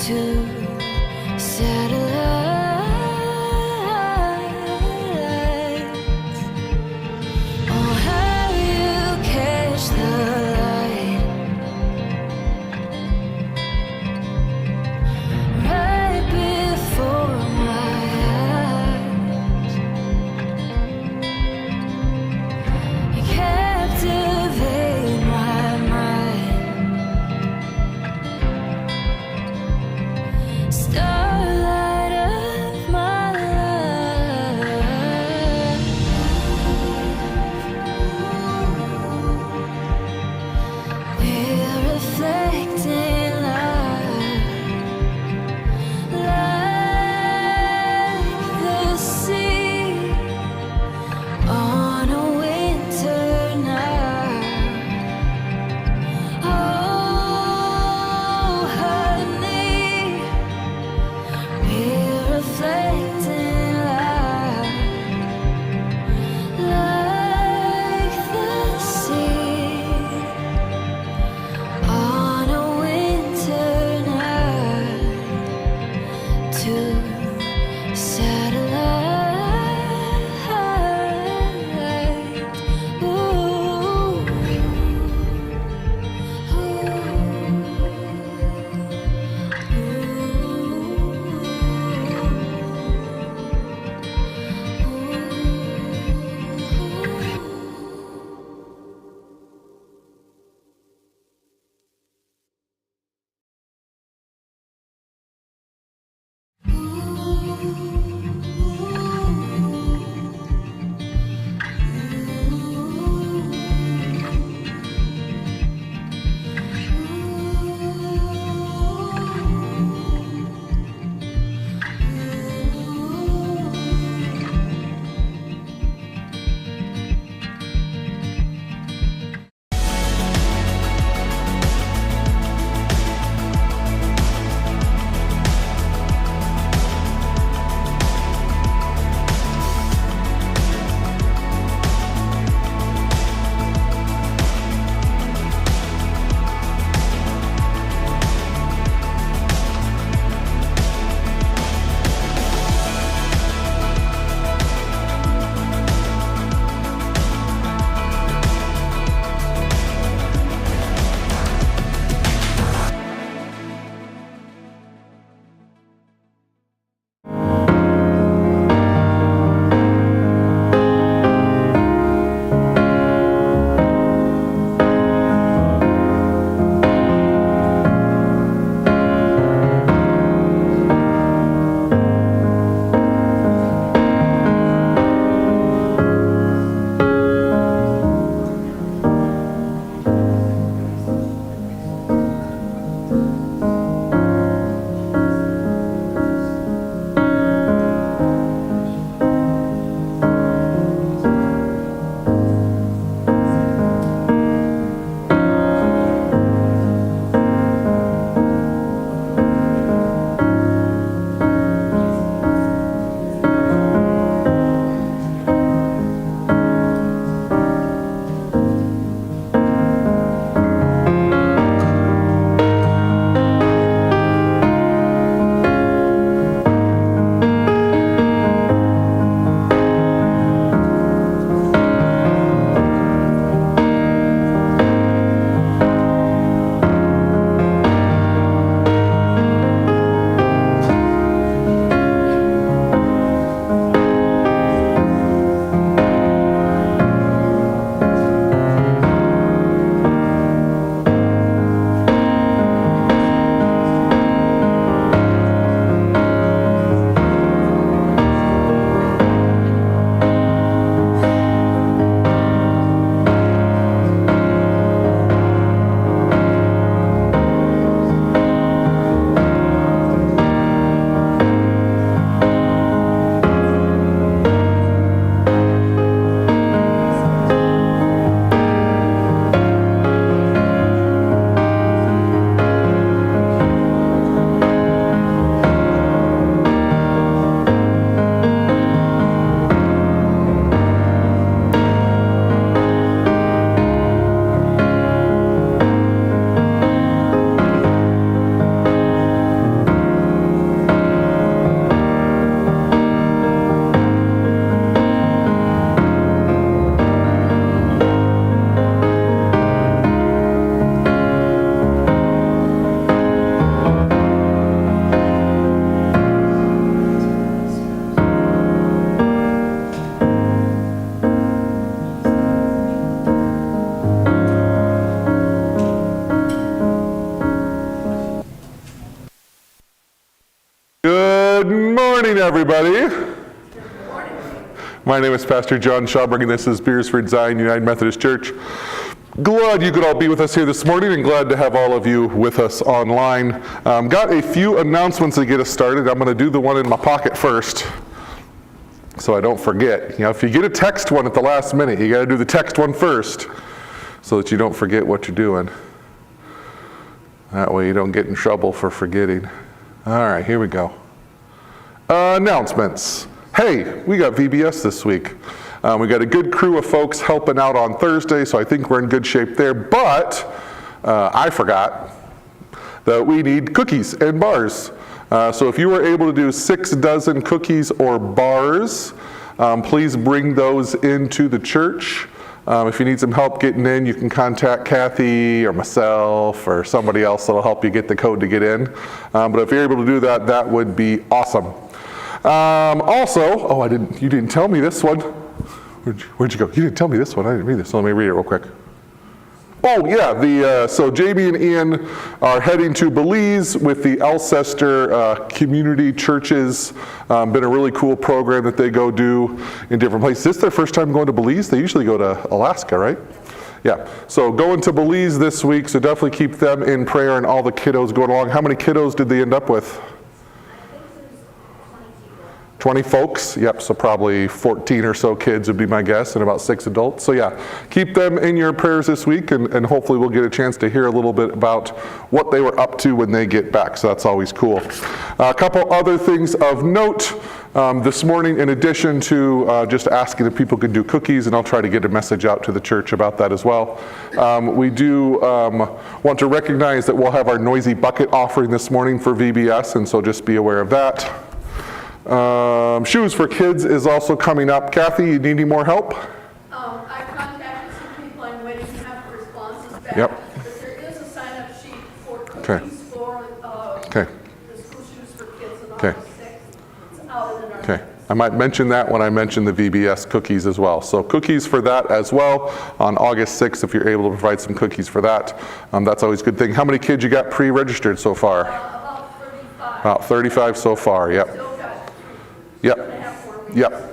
to satellites. Oh, how you catch the light right before my eyes. You captivate my mind. Starlight of my life. We're reflecting light like the sea on a winter night. Oh, honey, Good morning, everybody. My name is Pastor John Schauberg, and this is Beersford Zion United Methodist Church. Glad you could all be with us here this morning, and glad to have all of you with us online. Got a few announcements to get us started. I'm going to do the one in my pocket first, so I don't forget. You know, if you get a text one at the last minute, you got to do the text one first, so that you don't forget what you're doing. That way you don't get in trouble for forgetting. All right, here we go. Announcements. Hey, we got VBS this week. We got a good crew of folks helping out on Thursday, so I think we're in good shape there. But I forgot that we need cookies and bars. So if you were able to do 6 dozen cookies or bars, please bring those into the church. If you need some help getting in, you can contact Kathy or myself or somebody else that'll help you get the code to get in. But if you're able to do that, that would be awesome. Also, you didn't tell me this one. Where'd you go? You didn't tell me this one. I didn't read this. So let me read it real quick. Oh yeah, so Jamie and Ian are heading to Belize with the Alcester Community Churches. Been a really cool program that they go do in different places. Is this their first time going to Belize? They usually go to Alaska, right? Yeah, so going to Belize this week, so definitely keep them in prayer and all the kiddos going along. How many kiddos did they end up with? 20 folks, yep, so probably 14 or so kids would be my guess, and about 6 adults. So yeah, keep them in your prayers this week, and hopefully we'll get a chance to hear a little bit about what they were up to when they get back, so that's always cool. A couple other things of note. This morning, in addition to just asking if people could do cookies, and I'll try to get a message out to the church about that as well, we do want to recognize that we'll have our Noisy Bucket offering this morning for VBS, and so just be aware of that. Shoes for Kids is also coming up. Kathy, you need any more help? I contacted some people. I'm waiting to have responses back. Yep. But there is a sign-up sheet for cookies Okay. for Okay. the school shoes for kids on Okay. August 6th. It's out in the Okay. I might mention that when I mention the VBS cookies as well. So cookies for that as well on August 6th, if you're able to provide some cookies for that. That's always a good thing. How many kids you got pre-registered so far? About 35. About 35 so far, yep. Still got Yep. 2.5 more weeks. Yep.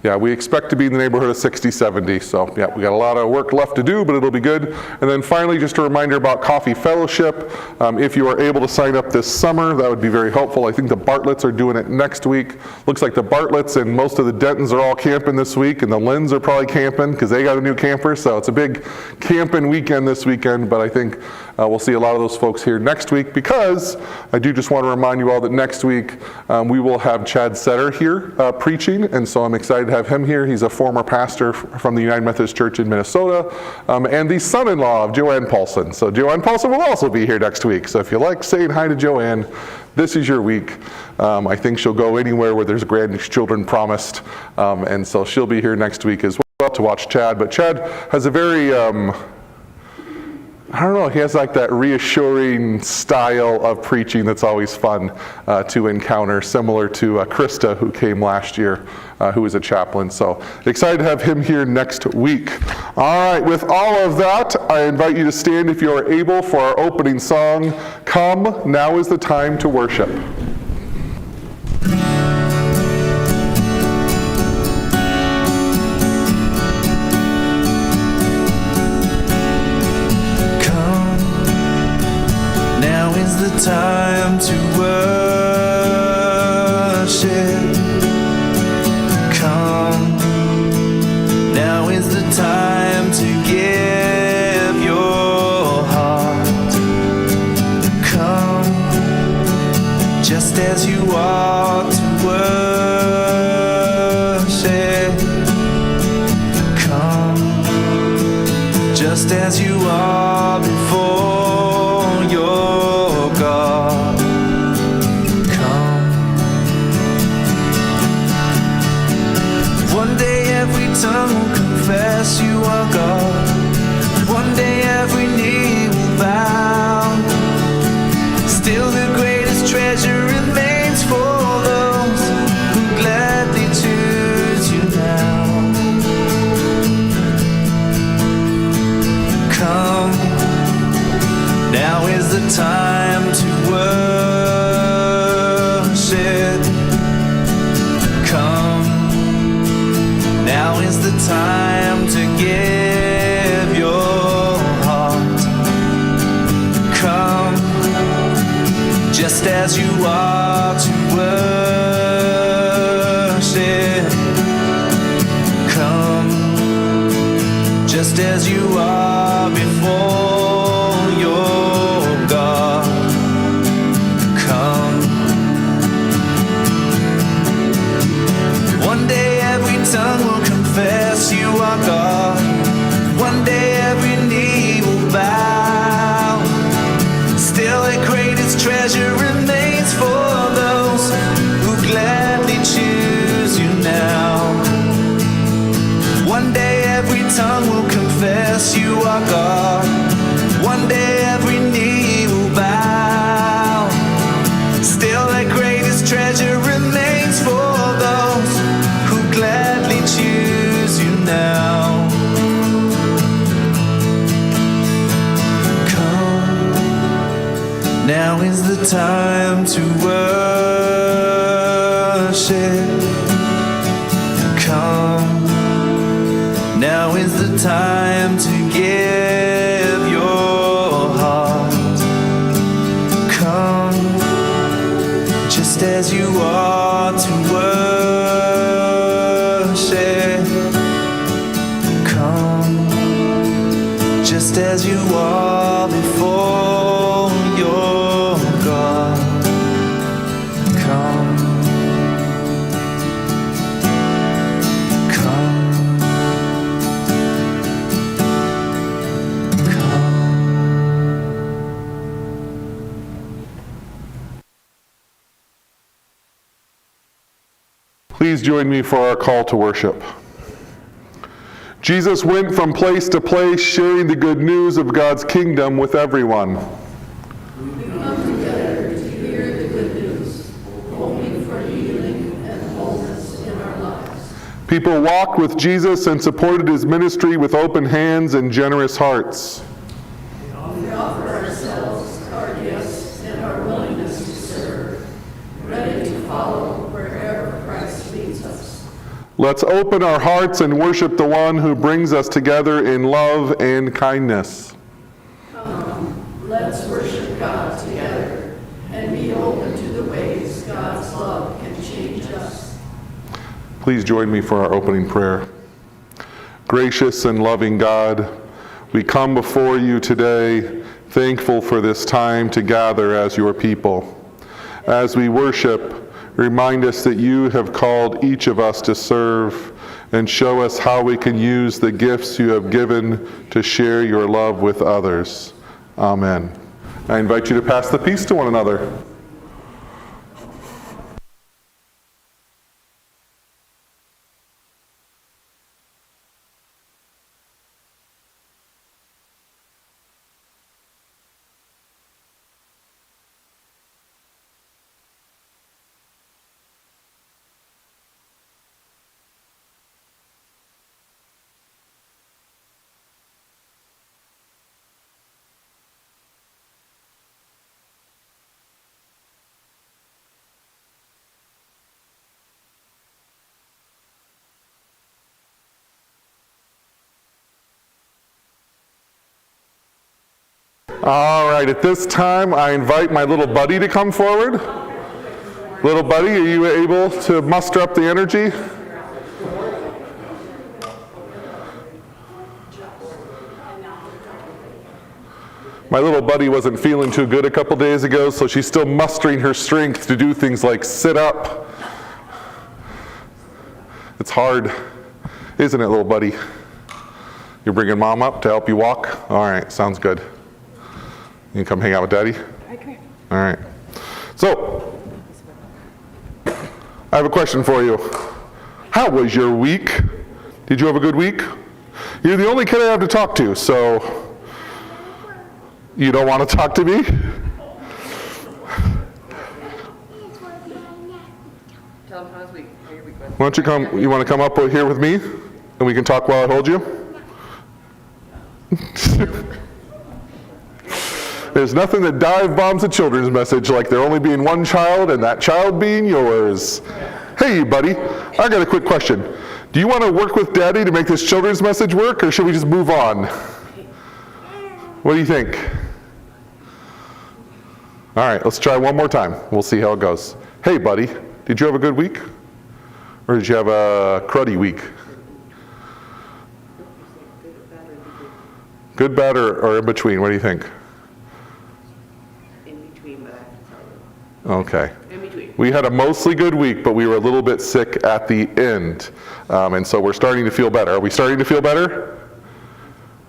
Yeah, we expect to be in the neighborhood of 60, 70. So yeah, we got a lot of work left to do, but it'll be good. And then finally, just a reminder about Coffee Fellowship. If you are able to sign up this summer, that would be very helpful. I think the Bartletts are doing it next week. Looks like the Bartletts and most of the Dentons are all camping this week, and the Lynns are probably camping because they got a new camper. So it's a big camping weekend this weekend, but I think we'll see a lot of those folks here next week, because I do just want to remind you all that next week we will have Chad Setter here preaching, and so I'm excited to have him here. He's a former pastor from the United Methodist Church in Minnesota, and the son-in-law of Joanne Paulson. So Joanne Paulson will also be here next week. So if you like saying hi to Joanne, this is your week. I think she'll go anywhere where there's grandchildren promised, and so she'll be here next week as well to watch Chad. But Chad has a very I don't know, he has like that reassuring style of preaching that's always fun to encounter, similar to Krista, who came last year, who was a chaplain. So excited to have him here next week. All right, with all of that, I invite you to stand if you are able for our opening song, Come, Now is the Time to Worship. Time to worship. Come, now is the time to give your heart. Come, just as you are to worship. Come, just as you are before your God. Come. One day every tongue will confess you are God. One day every knee will bow. Still the greatest treasure remains for those who gladly choose you now. Come, now is the time to worship. time to give your heart. Come just as you are to worship. Come just as you are before your God. Come. One day every tongue will confess you are God. One day every knee will bow. Still the greatest treasure remains for those who gladly choose you now. One day every tongue will confess you are God. One day every knee will bow. Still the greatest treasure remains for those who gladly choose you now. Come, now is the time to worship. Come, now is the time to give your heart. Come, just as you are to worship. Come, just as you are before your God. Come, come, come. Please join me for our call to worship. Jesus went from place to place sharing the good news of God's kingdom with everyone. We come together to hear the good news, hoping for healing and wholeness in our lives. People walked with Jesus and supported his ministry with open hands and generous hearts. We offer ourselves, our gifts, and our willingness to serve, ready to follow wherever Christ leads us. Let's open our hearts and worship the one who brings us together in love and kindness. Let's worship God together and be open to the ways God's love can change us. Please join me for our opening prayer. Gracious and loving God, we come before you today thankful for this time to gather as your people. As we worship, remind us that you have called each of us to serve and show us how we can use the gifts you have given to share your love with others. Amen. I invite you to pass the peace to one another. All right, at this time, I invite my little buddy to come forward. Little buddy, are you able to muster up the energy? My little buddy wasn't feeling too good a couple days ago, so she's still mustering her strength to do things like sit up. It's hard, isn't it, little buddy? You're bringing mom up to help you walk? All right, sounds good. You can come hang out with daddy? All right. So, I have a question for you. How was your week? Did you have a good week? You're the only kid I have to talk to, so you don't want to talk to me? Tell him how his week, how your week was. Why don't you come, you want to come up here with me? And we can talk while I hold you? There's nothing that dive bombs a children's message like there only being one child and that child being yours. Hey, buddy, I got a quick question. Do you want to work with Daddy to make this children's message work, or should we just move on? What do you think? All right, let's try one more time. We'll see how it goes. Hey, buddy, did you have a good week? Or did you have a cruddy week? Good, bad, or in between? What do you think? In between, but I have to tell you. Okay. In between. We had a mostly good week, but we were a little bit sick at the end. And so we're starting to feel better. Are we starting to feel better?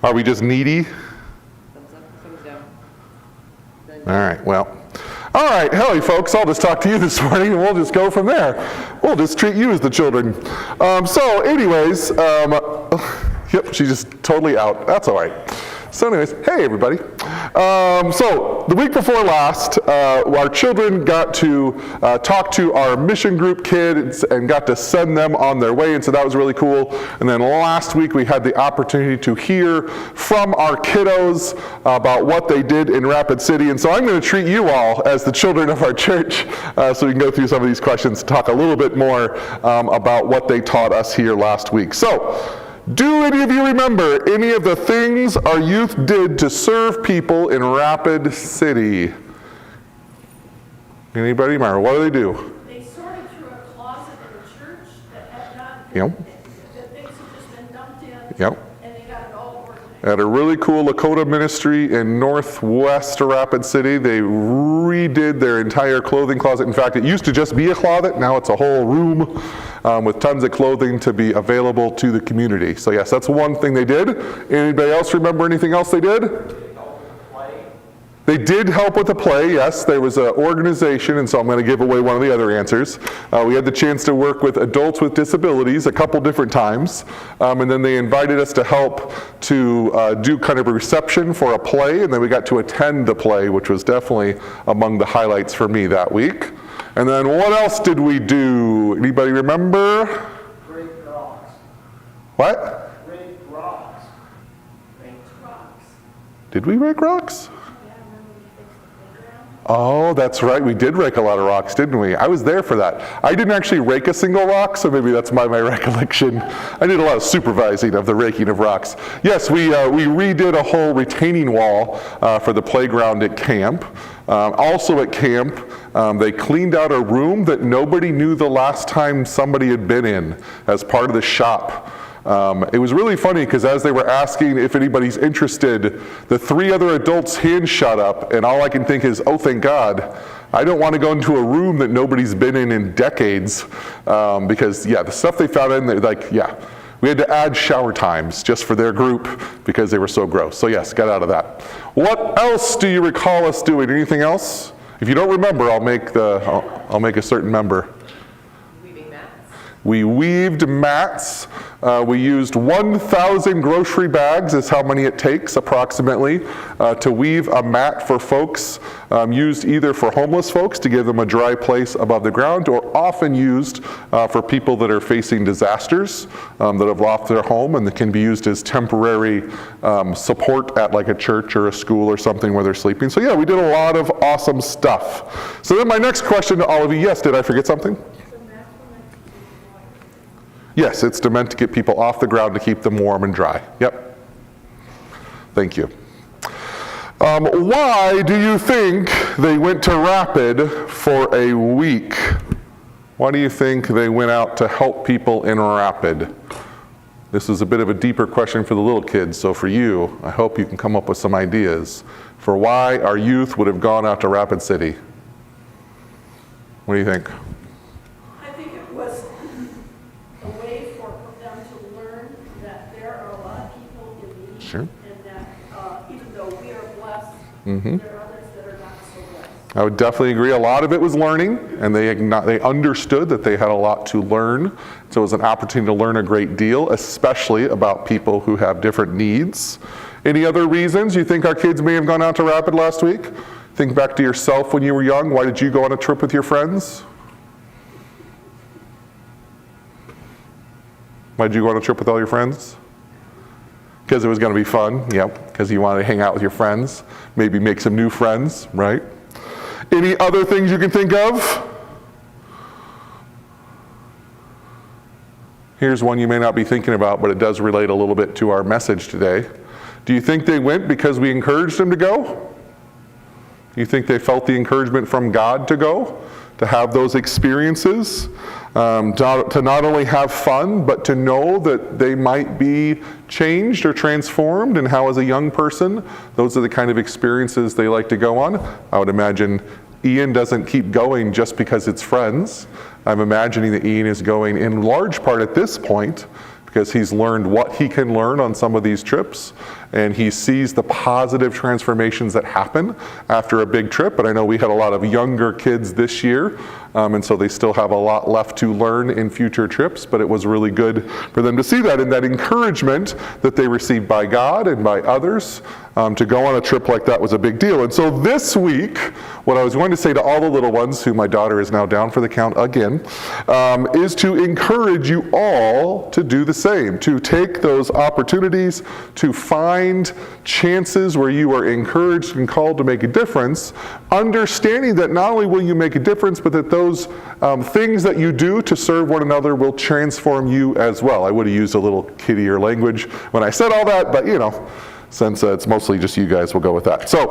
Are we just needy? Thumbs up, thumbs down. All right, well. All right, howdy folks, I'll just talk to you this morning and we'll just go from there. We'll just treat you as the children. So anyways, yep, she's just totally out. That's all right. So anyways, hey everybody. So the week before last, our children got to talk to our mission group kids and got to send them on their way, and so that was really cool. And then last week we had the opportunity to hear from our kiddos about what they did in Rapid City, and so I'm going to treat you all as the children of our church so we can go through some of these questions and talk a little bit more about what they taught us here last week. So, do any of you remember any of the things our youth did to serve people in Rapid City? Anybody remember? What do they do? They sorted through a closet in a church that had not, Yep. that things had just been dumped in. Yep. And they got it all organized. At a really cool Lakota ministry in northwest Rapid City, they redid their entire clothing closet. In fact, it used to just be a closet. Now it's a whole room with tons of clothing to be available to the community. So yes, that's one thing they did. Anybody else remember anything else they did? They did help with the play, yes. There was an organization, and so I'm going to give away one of the other answers. We had the chance to work with adults with disabilities a couple different times, and then they invited us to help to do kind of a reception for a play, and then we got to attend the play, which was definitely among the highlights for me that week. And then what else did we do? Anybody remember? Rake rocks. What? Rake rocks. Raked rocks. Did we rake rocks? Oh, that's right. We did rake a lot of rocks, didn't we? I was there for that. I didn't actually rake a single rock, so maybe that's my recollection. I did a lot of supervising of the raking of rocks. Yes, we redid a whole retaining wall for the playground at camp. Also at camp, they cleaned out a room that nobody knew the last time somebody had been in as part of the shop. It was really funny because as they were asking if anybody's interested, the three other adults' hands shot up, and all I can think is, oh, thank God. I don't want to go into a room that nobody's been in decades because, yeah, the stuff they found in there, like, yeah, we had to add shower times just for their group because they were so gross. So yes, got out of that. What else do you recall us doing? Anything else? If you don't remember, I'll make a certain member. Weaving mats. We weaved mats. We used 1,000 grocery bags is how many it takes approximately to weave a mat for folks, used either for homeless folks to give them a dry place above the ground, or often used for people that are facing disasters that have lost their home, and that can be used as temporary support at like a church or a school or something where they're sleeping. So yeah, we did a lot of awesome stuff. So then my next question to all of you, yes, did I forget something? Yes, it's meant to get people off the ground to keep them warm and dry. Yep. Thank you. Why do you think they went to Rapid for a week? Why do you think they went out to help people in Rapid? This is a bit of a deeper question for the little kids, so for you, I hope you can come up with some ideas for why our youth would have gone out to Rapid City. What do you think? I think it was a way for them to learn that there are a lot of people in need. Sure. And that even though we are blessed, Mm-hmm. there are others that are not so blessed. I would definitely agree. A lot of it was learning, and they understood that they had a lot to learn. So it was an opportunity to learn a great deal, especially about people who have different needs. Any other reasons you think our kids may have gone out to Rapid last week? Think back to yourself when you were young. Why did you go on a trip with your friends? Why did you go on a trip with all your friends? Because it was going to be fun, yep, because you wanted to hang out with your friends, maybe make some new friends, right? Any other things you can think of? Here's one you may not be thinking about, but it does relate a little bit to our message today. Do you think they went because we encouraged them to go? Do you think they felt the encouragement from God to go, to have those experiences, to not only have fun, but to know that they might be changed or transformed, and how as a young person, those are the kind of experiences they like to go on? I would imagine Ian doesn't keep going just because it's friends. I'm imagining that Ian is going in large part at this point because he's learned what he can learn on some of these trips, and he sees the positive transformations that happen after a big trip. And I know we had a lot of younger kids this year, and so they still have a lot left to learn in future trips, but it was really good for them to see that, and that encouragement that they received by God and by others to go on a trip like that was a big deal. And so this week, what I was going to say to all the little ones, who my daughter is now down for the count again, is to encourage you all to do the same, to take those opportunities, to find chances where you are encouraged and called to make a difference, understanding that not only will you make a difference, but that those things that you do to serve one another will transform you as well. I would have used a little kiddier language when I said all that, but since it's mostly just you guys, we'll go with that. So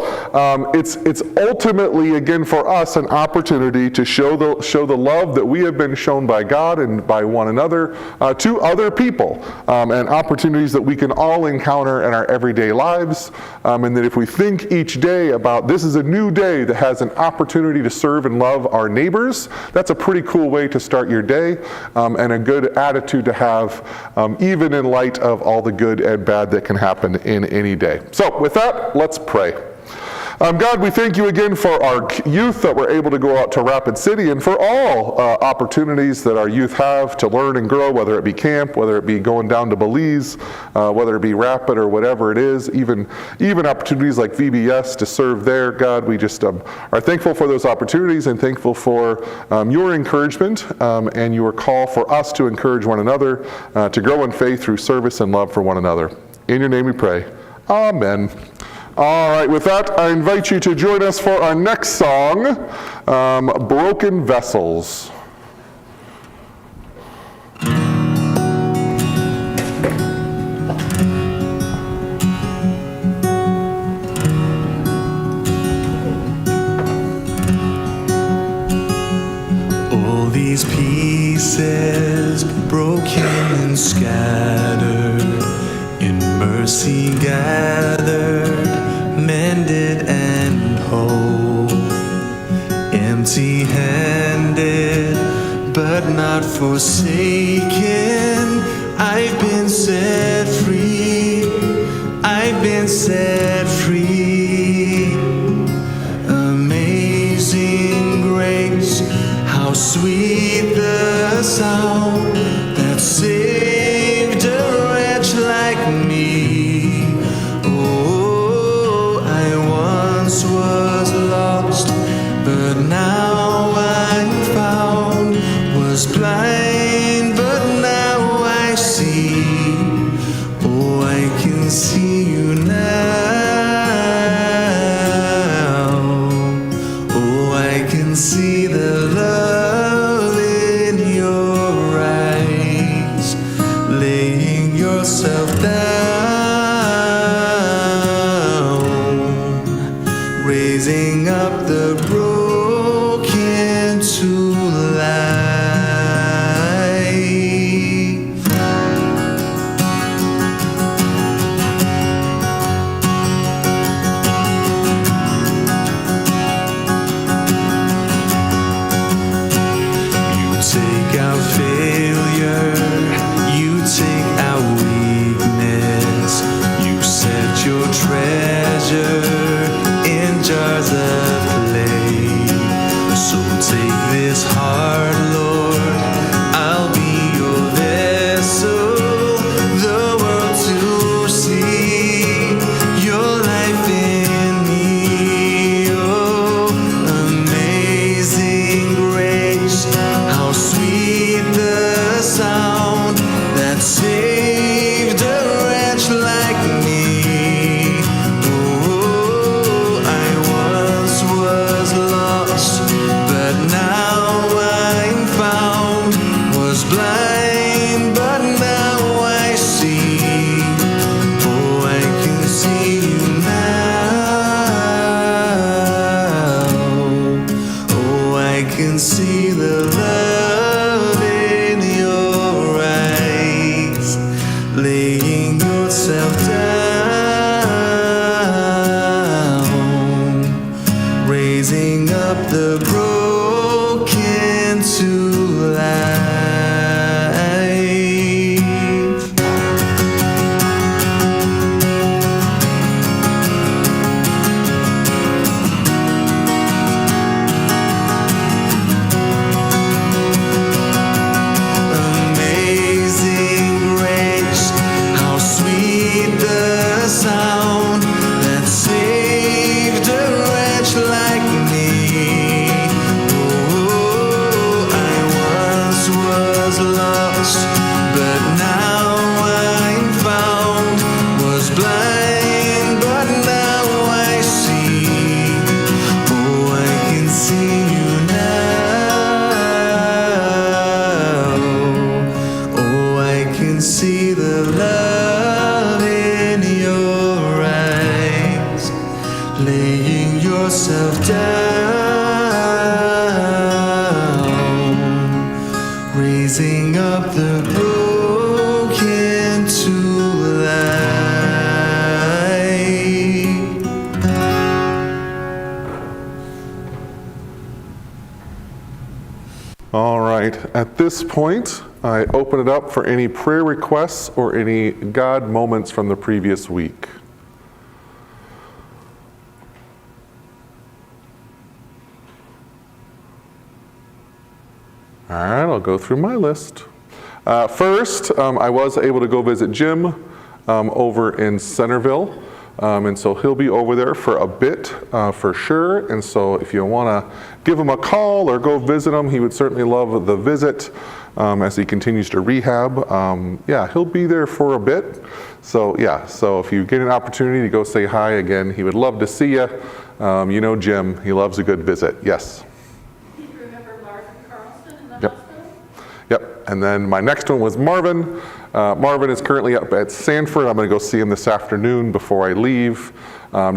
it's ultimately, again, for us, an opportunity to show the love that we have been shown by God and by one another to other people, and opportunities that we can all encounter in our everyday lives, and that if we think each day about this is a new day that has an opportunity to serve and love our neighbors, that's a pretty cool way to start your day, and a good attitude to have, even in light of all the good and bad that can happen in any day. So with that, let's pray. God, we thank you again for our youth that we're able to go out to Rapid City, and for all opportunities that our youth have to learn and grow, whether it be camp, whether it be going down to Belize, whether it be Rapid or whatever it is, even opportunities like VBS to serve there. God, we just are thankful for those opportunities and thankful for your encouragement and your call for us to encourage one another to grow in faith through service and love for one another. In your name we pray. Amen. All right, with that, I invite you to join us for our next song, Broken Vessels. All these pieces broken and scattered, in mercy gathered, mended and whole, empty-handed but not forsaken. I've been set free, I've been set free. Amazing grace, how sweet the sound that saved a wretch like me. Oh, I once was lost, but now I'm found, was blind, but now I see. Oh, I can see you now. Oh, I can see the love in your eyes, laying yourself down, raising up the broken to life. You take out failure, you take out weakness, you set your treasure in jars of clay. So take this heart, Lord, I'll be your vessel, the world to see your life in me. Oh, amazing grace, how sweet lost, but now I'm found. Was blind, but now I see. Oh, I can see you now. Oh, I can see the love in your eyes, laying yourself down, raising up the broken to life. All right, at this point, I open it up for any prayer requests or any God moments from the previous week. All right, I'll go through my list. First, I was able to go visit Jim over in Centerville. And so he'll be over there for a bit for sure. And so if you want to give him a call or go visit him, he would certainly love the visit as he continues to rehab. Yeah, he'll be there for a bit. So yeah, so if you get an opportunity to go say hi again, he would love to see you. You know Jim, he loves a good visit. Yes. Do you remember Marvin Carlson in the Yep. hospital? Yep, and then my next one was Marvin. Marvin is currently up at Sanford. I'm going to go see him this afternoon before I leave.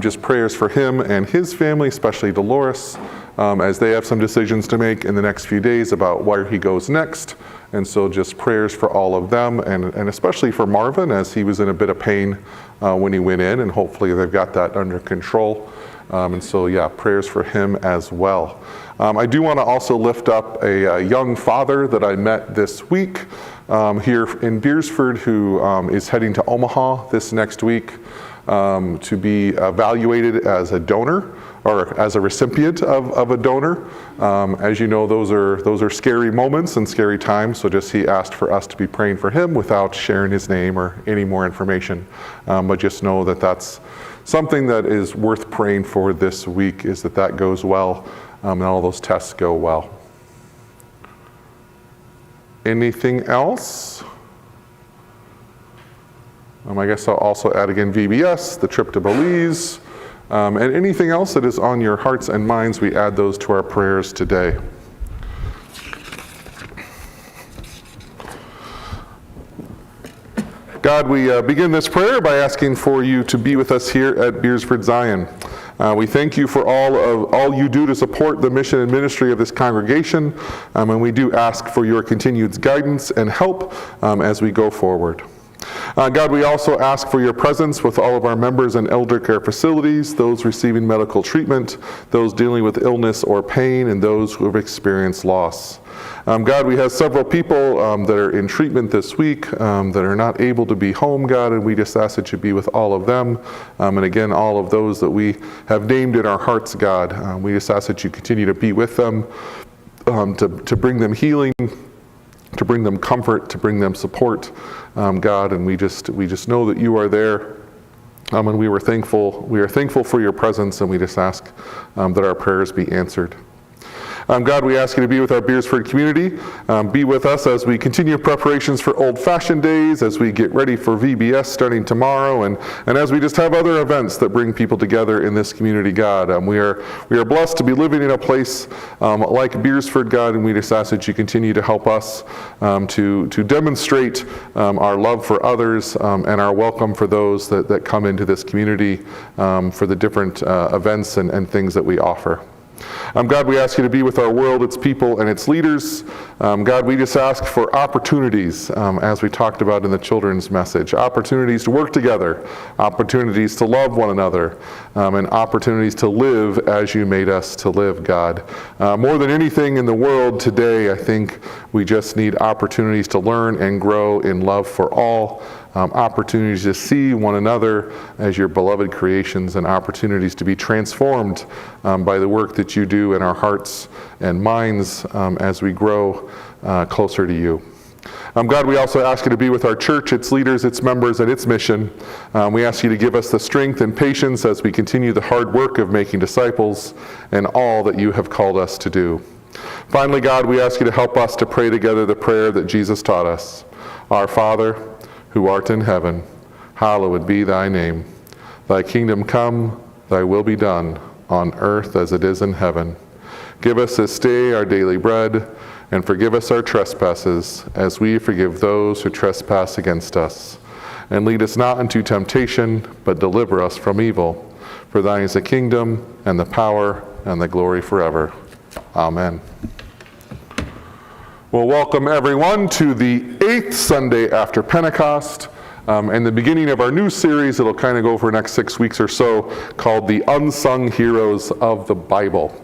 Just prayers for him and his family, especially Dolores, as they have some decisions to make in the next few days about where he goes next. And so just prayers for all of them, and especially for Marvin, as he was in a bit of pain when he went in, and hopefully they've got that under control. And so, yeah, prayers for him as well. I do want to also lift up a young father that I met this week here in Beersford, who is heading to Omaha this next week to be evaluated as a donor or as a recipient of a donor. As you know, those are scary moments and scary times. So just he asked for us to be praying for him without sharing his name or any more information. But just know that that's something that is worth praying for this week, is that goes well and all those tests go well. Anything else? I guess I'll also add again VBS, the trip to Belize, and anything else that is on your hearts and minds, we add those to our prayers today. God, we begin this prayer by asking for you to be with us here at Beersford Zion. We thank you for all you do to support the mission and ministry of this congregation, and we do ask for your continued guidance and help as we go forward. God, we also ask for your presence with all of our members in elder care facilities, those receiving medical treatment, those dealing with illness or pain, and those who have experienced loss. God, we have several people that are in treatment this week that are not able to be home, God, and we just ask that you be with all of them. And again, all of those that we have named in our hearts, God, we just ask that you continue to be with them, to bring them healing, to bring them comfort, to bring them support, God, and we just know that you are there. And we are thankful for your presence, and we just ask that our prayers be answered. God, we ask you to be with our Beersford community. Be with us as we continue preparations for Old Fashioned Days, as we get ready for VBS starting tomorrow, and as we just have other events that bring people together in this community, God. We are blessed to be living in a place like Beersford, God, and we just ask that you continue to help us to demonstrate our love for others and our welcome for those that come into this community for the different events and things that we offer. God, we ask you to be with our world, its people, and its leaders. God, we just ask for opportunities, as we talked about in the children's message, opportunities to work together, opportunities to love one another, and opportunities to live as you made us to live, God. More than anything in the world today, I think we just need opportunities to learn and grow in love for all. Opportunities to see one another as your beloved creations, and opportunities to be transformed by the work that you do in our hearts and minds as we grow closer to you. God, we also ask you to be with our church, its leaders, its members, and its mission. We ask you to give us the strength and patience as we continue the hard work of making disciples and all that you have called us to do. Finally, God, we ask you to help us to pray together the prayer that Jesus taught us. Our Father, who art in heaven, hallowed be thy name. Thy kingdom come, thy will be done, on earth as it is in heaven. Give us this day our daily bread, and forgive us our trespasses, as we forgive those who trespass against us. And lead us not into temptation, but deliver us from evil. For thine is the kingdom, and the power, and the glory forever. Amen. Well, welcome everyone to the 8th Sunday after Pentecost, and the beginning of our new series. It'll kind of go for the next 6 weeks or so, called The Unsung Heroes of the Bible.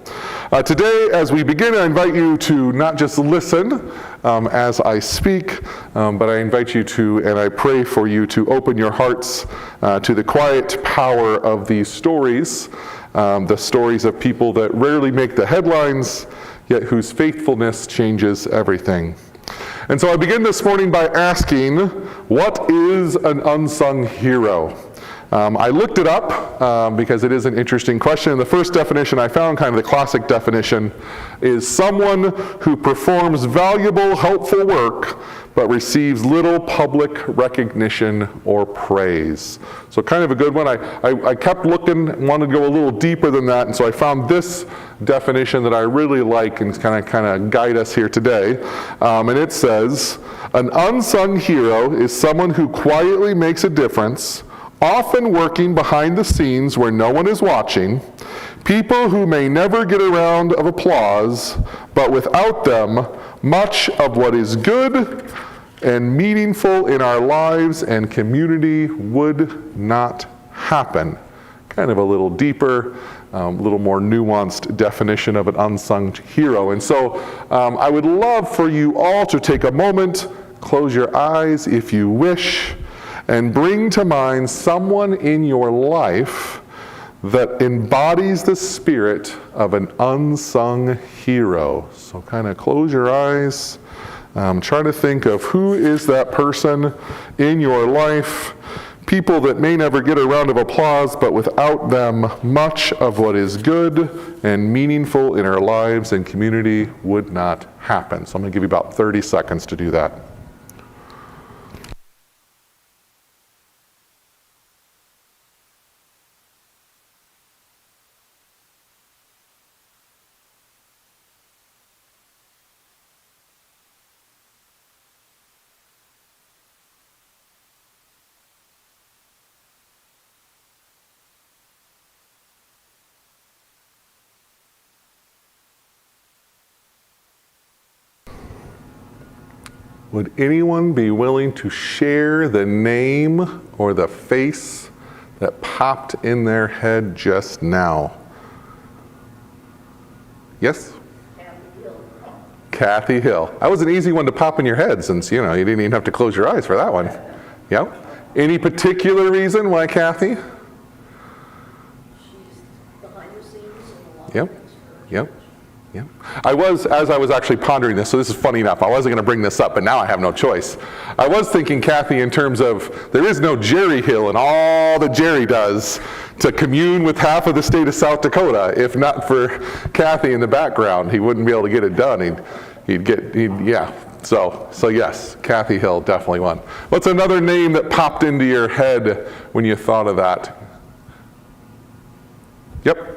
Today, as we begin, I invite you to not just listen as I speak, but I invite you to, and I pray for you to open your hearts to the quiet power of these stories, the stories of people that rarely make the headlines, yet whose faithfulness changes everything. And so I begin this morning by asking, what is an unsung hero? I looked it up because it is an interesting question. The first definition I found, kind of the classic definition, is someone who performs valuable, helpful work, but receives little public recognition or praise. So kind of a good one. I kept looking, wanted to go a little deeper than that, and so I found this definition that I really like and kind of guide us here today. And it says, an unsung hero is someone who quietly makes a difference, often working behind the scenes where no one is watching, people who may never get a round of applause, but without them, much of what is good and meaningful in our lives and community would not happen. Kind of a little deeper, a little more nuanced definition of an unsung hero. And so I would love for you all to take a moment, close your eyes if you wish, and bring to mind someone in your life that embodies the spirit of an unsung hero. So kind of close your eyes, try to think of who is that person in your life, people that may never get a round of applause, but without them, much of what is good and meaningful in our lives and community would not happen. So I'm going to give you about 30 seconds to do that. Would anyone be willing to share the name or the face that popped in their head just now? Yes? Kathy Hill. That was an easy one to pop in your head since, you didn't even have to close your eyes for that one. Yep. Any particular reason why Kathy? She's behind the scenes and a lot of Yep. things for Yep. Yeah. As I was actually pondering this, so this is funny enough, I wasn't going to bring this up, but now I have no choice. I was thinking, Kathy, in terms of, there is no Jerry Hill and all that Jerry does to commune with half of the state of South Dakota. If not for Kathy in the background, he wouldn't be able to get it done. So yes, Kathy Hill, definitely one. What's another name that popped into your head when you thought of that? Yep.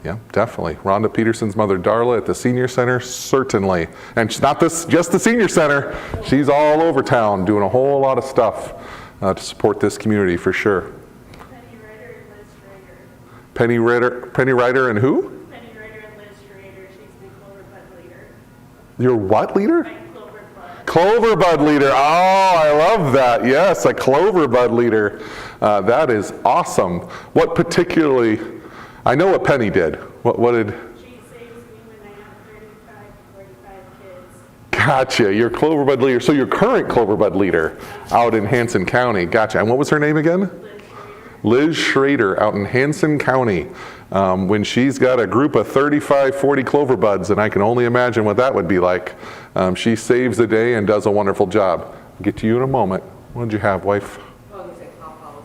Yeah, definitely. Rhonda Peterson's mother, Darla, at the senior center, certainly. And she's not just the senior center. She's all over town doing a whole lot of stuff to support this community for sure. Penny Ryder and Liz Schrader. Penny Ryder and who? Penny Ryder and Liz Schrader. She's the Clover Bud leader. Your what leader? My Clover Bud. Clover Bud leader. Oh, I love that. Yes, a Clover Bud leader. That is awesome. What particularly... I know what Penny did. What did... She saves me when I have 35 to 45 kids. Gotcha. You're Clover Bud leader. So you're current Clover Bud leader out in Hanson County. Gotcha. And what was her name again? Liz Schrader out in Hanson County. When she's got a group of 35, 40 Clover Buds, and I can only imagine what that would be like. She saves the day and does a wonderful job. I'll get to you in a moment. What did you have, wife? Oh, you said pawpaws.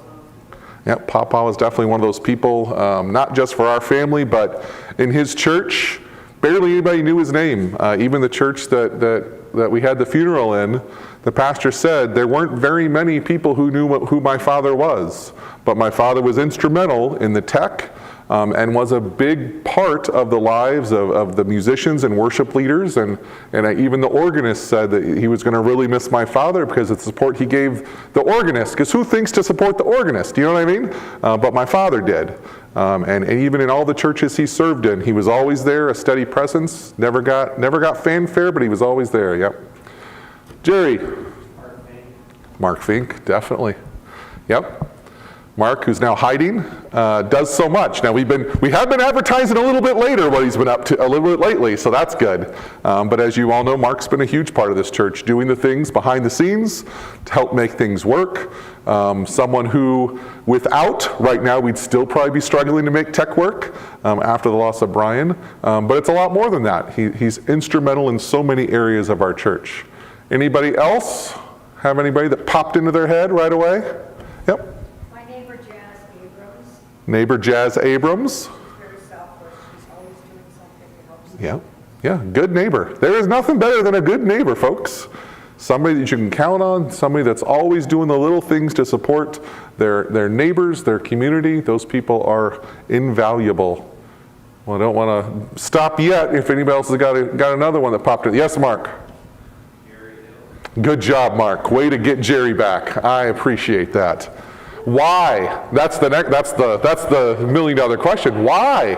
Yep, Papa was definitely one of those people, not just for our family, but in his church, barely anybody knew his name. Even the church that we had the funeral in, the pastor said there weren't very many people who knew who my father was. But my father was instrumental in the tech and was a big part of the lives of the musicians and worship leaders. And even the organist said that he was going to really miss my father because of the support he gave the organist. Because who thinks to support the organist? You know what I mean? But my father did. And even in all the churches he served in, he was always there, a steady presence. Never got fanfare, but he was always there. Yep. Jerry. Mark Fink, definitely. Yep. Mark, who's now hiding, does so much. Now we have been advertising a little bit later what he's been up to a little bit lately, so that's good. But as you all know, Mark's been a huge part of this church, doing the things behind the scenes to help make things work. Someone who, without, right now, we'd still probably be struggling to make tech work after the loss of Brian. But it's a lot more than that. He's instrumental in so many areas of our church. Anybody else have anybody that popped into their head right away? Yep. My neighbor Jazz Abrams, Neighbor Jazz Abrams. very selfless, she's always doing something to help. Yeah, good neighbor. There is nothing better than a good neighbor, folks. Somebody that you can count on, somebody that's always doing the little things to support their neighbors, their community. Those people are invaluable. Well, I don't want to stop yet if anybody else has got another one that popped in. Yes, Mark. Good job, Mark. Way to get Jerry back. I appreciate that. Why? That's the $1 million question. Why?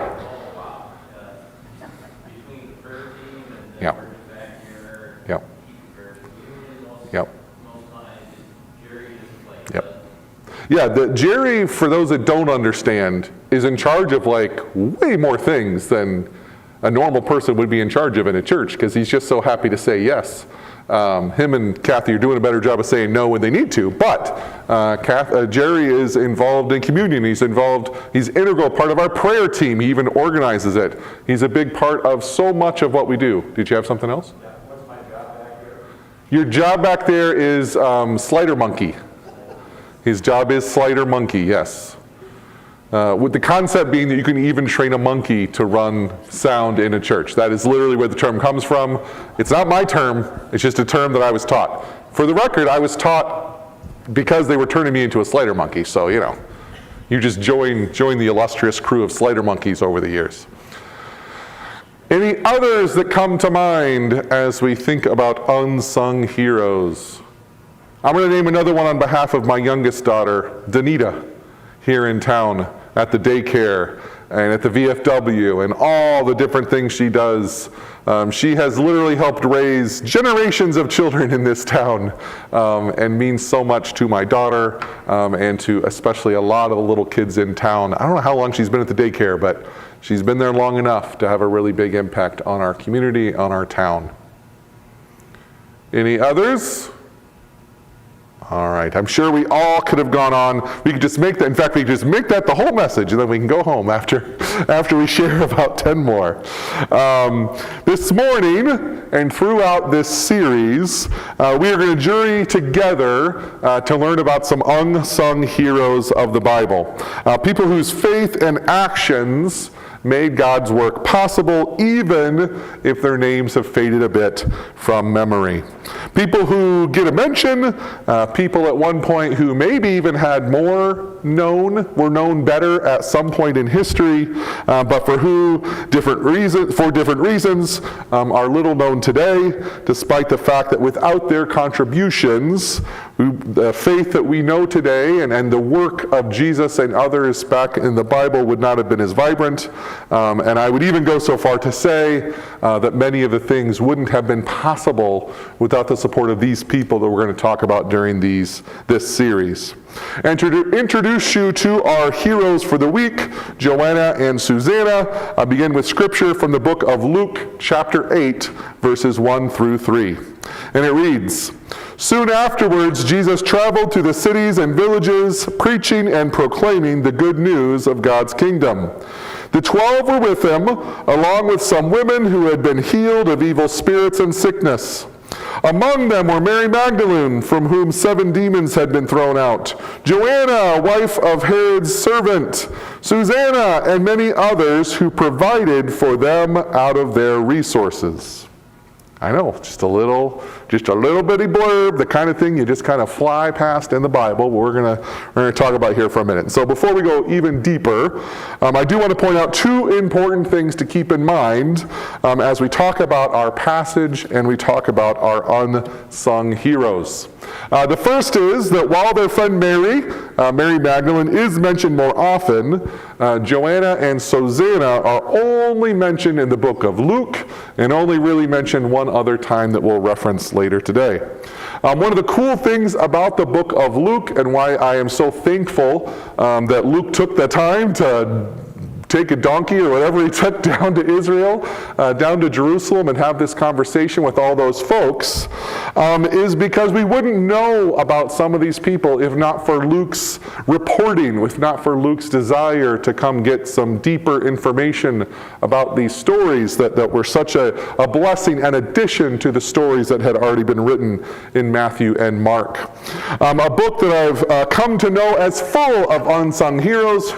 Yeah. Yeah. Yep. Yep. Yeah, Jerry, for those that don't understand, is in charge of like way more things than a normal person would be in charge of in a church, because he's just so happy to say yes. Him and Kathy are doing a better job of saying no when they need to, but Jerry is involved in communion. He's integral part of our prayer team. He even organizes it. He's a big part of so much of what we do. Did you have something else? Yeah, what's my job back here? Your job back there is slider monkey. His job is slider monkey, yes. With the concept being that you can even train a monkey to run sound in a church. That is literally where the term comes from. It's not my term, it's just a term that I was taught. For the record, I was taught because they were turning me into a slider monkey, so you just join the illustrious crew of slider monkeys over the years. Any others that come to mind as we think about unsung heroes? I'm going to name another one on behalf of my youngest daughter, Danita, here in town at the daycare and at the VFW and all the different things she does. She has literally helped raise generations of children in this town and means so much to my daughter and to especially a lot of the little kids in town. I don't know how long she's been at the daycare, but she's been there long enough to have a really big impact on our community, on our town. Any others? All right, I'm sure we all could have gone on. We could just make that, in fact, we could just make that the whole message, and then we can go home after we share about 10 more. This morning, and throughout this series, we are going to journey together to learn about some unsung heroes of the Bible. People whose faith and actions made God's work possible, even if their names have faded a bit from memory. People who get a mention, people at one point who maybe even had were known better at some point in history, but for different reasons, are little known today, despite the fact that without their contributions, the faith that we know today and the work of Jesus and others back in the Bible would not have been as vibrant. And I would even go so far to say that many of the things wouldn't have been possible without the support of these people that we're going to talk about during this series. And to introduce you to our heroes for the week, Joanna and Susanna, I begin with scripture from the book of Luke, chapter 8, verses 1 through 3. And it reads, "Soon afterwards, Jesus traveled through the cities and villages, preaching and proclaiming the good news of God's kingdom. The 12 were with him, along with some women who had been healed of evil spirits and sickness. Among them were Mary Magdalene, from whom 7 demons had been thrown out, Joanna, wife of Herod's servant, Susanna, and many others who provided for them out of their resources. I know, just a little bitty blurb, the kind of thing you just kind of fly past in the Bible, but we're gonna talk about here for a minute. So before we go even deeper, I do want to point out 2 important things to keep in mind as we talk about our passage and we talk about our unsung heroes. The first is that while their friend Mary Magdalene is mentioned more often, Joanna and Susanna are only mentioned in the book of Luke and only really mentioned one other time that we'll reference later today. One of the cool things about the book of Luke and why I am so thankful that Luke took the time to take a donkey or whatever he took down to Israel, down to Jerusalem, and have this conversation with all those folks, is because we wouldn't know about some of these people if not for Luke's reporting, if not for Luke's desire to come get some deeper information about these stories that were such a blessing and addition to the stories that had already been written in Matthew and Mark. A book that I've come to know as full of unsung heroes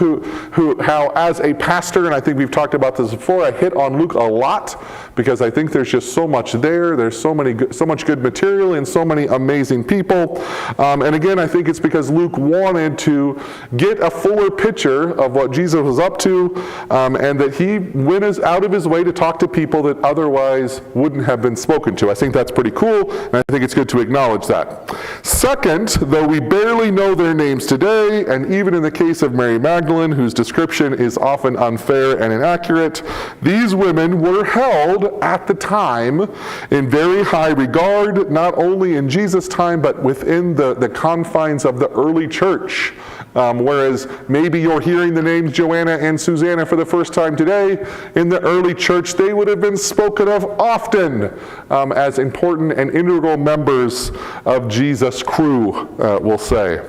how as a pastor, and I think we've talked about this before, I hit on Luke a lot because I think there's just so much there. There's so much good material and so many amazing people. And again, I think it's because Luke wanted to get a fuller picture of what Jesus was up to, and that he went out of his way to talk to people that otherwise wouldn't have been spoken to. I think that's pretty cool, and I think it's good to acknowledge that. Second, though we barely know their names today, and even in the case of Mary Magdalene, whose description is often unfair and inaccurate, these women were held at the time in very high regard, not only in Jesus' time, but within the confines of the early church. Whereas maybe you're hearing the names Joanna and Susanna for the first time today, in the early church they would have been spoken of often as important and integral members of Jesus' crew, we'll say.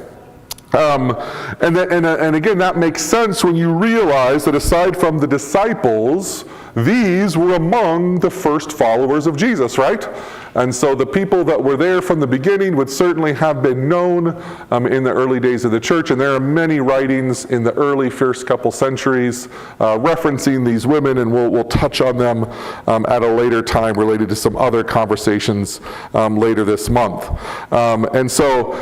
And again, that makes sense when you realize that aside from the disciples, these were among the first followers of Jesus, right? And so the people that were there from the beginning would certainly have been known in the early days of the church. And there are many writings in the early first couple centuries referencing these women, and we'll touch on them at a later time related to some other conversations later this month. And so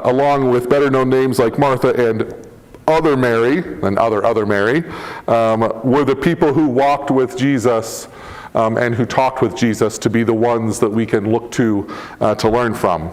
along with better known names like Martha and other Mary, were the people who walked with Jesus and who talked with Jesus to be the ones that we can look to learn from.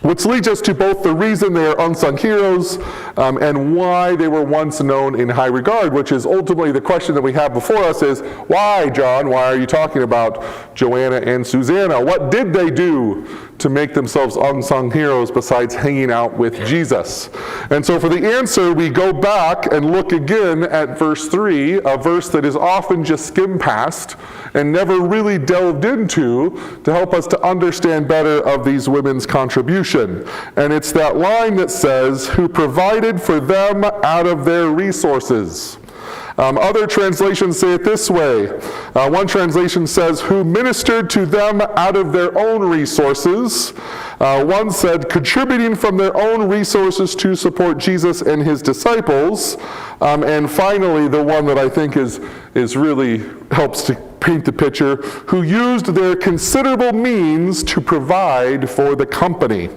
Which leads us to both the reason they are unsung heroes and why they were once known in high regard, which is ultimately the question that we have before us is, why, John, why are you talking about Joanna and Susanna? What did they do to make themselves unsung heroes besides hanging out with Jesus? And so for the answer, we go back and look again at verse 3, a verse that is often just skimmed past and never really delved into to help us to understand better of these women's contribution. And it's that line that says, who provided for them out of their resources. Other translations say it this way. One translation says, who ministered to them out of their own resources. One said, contributing from their own resources to support Jesus and his disciples. And finally, the one that I think is really helps to paint the picture, who used their considerable means to provide for the company.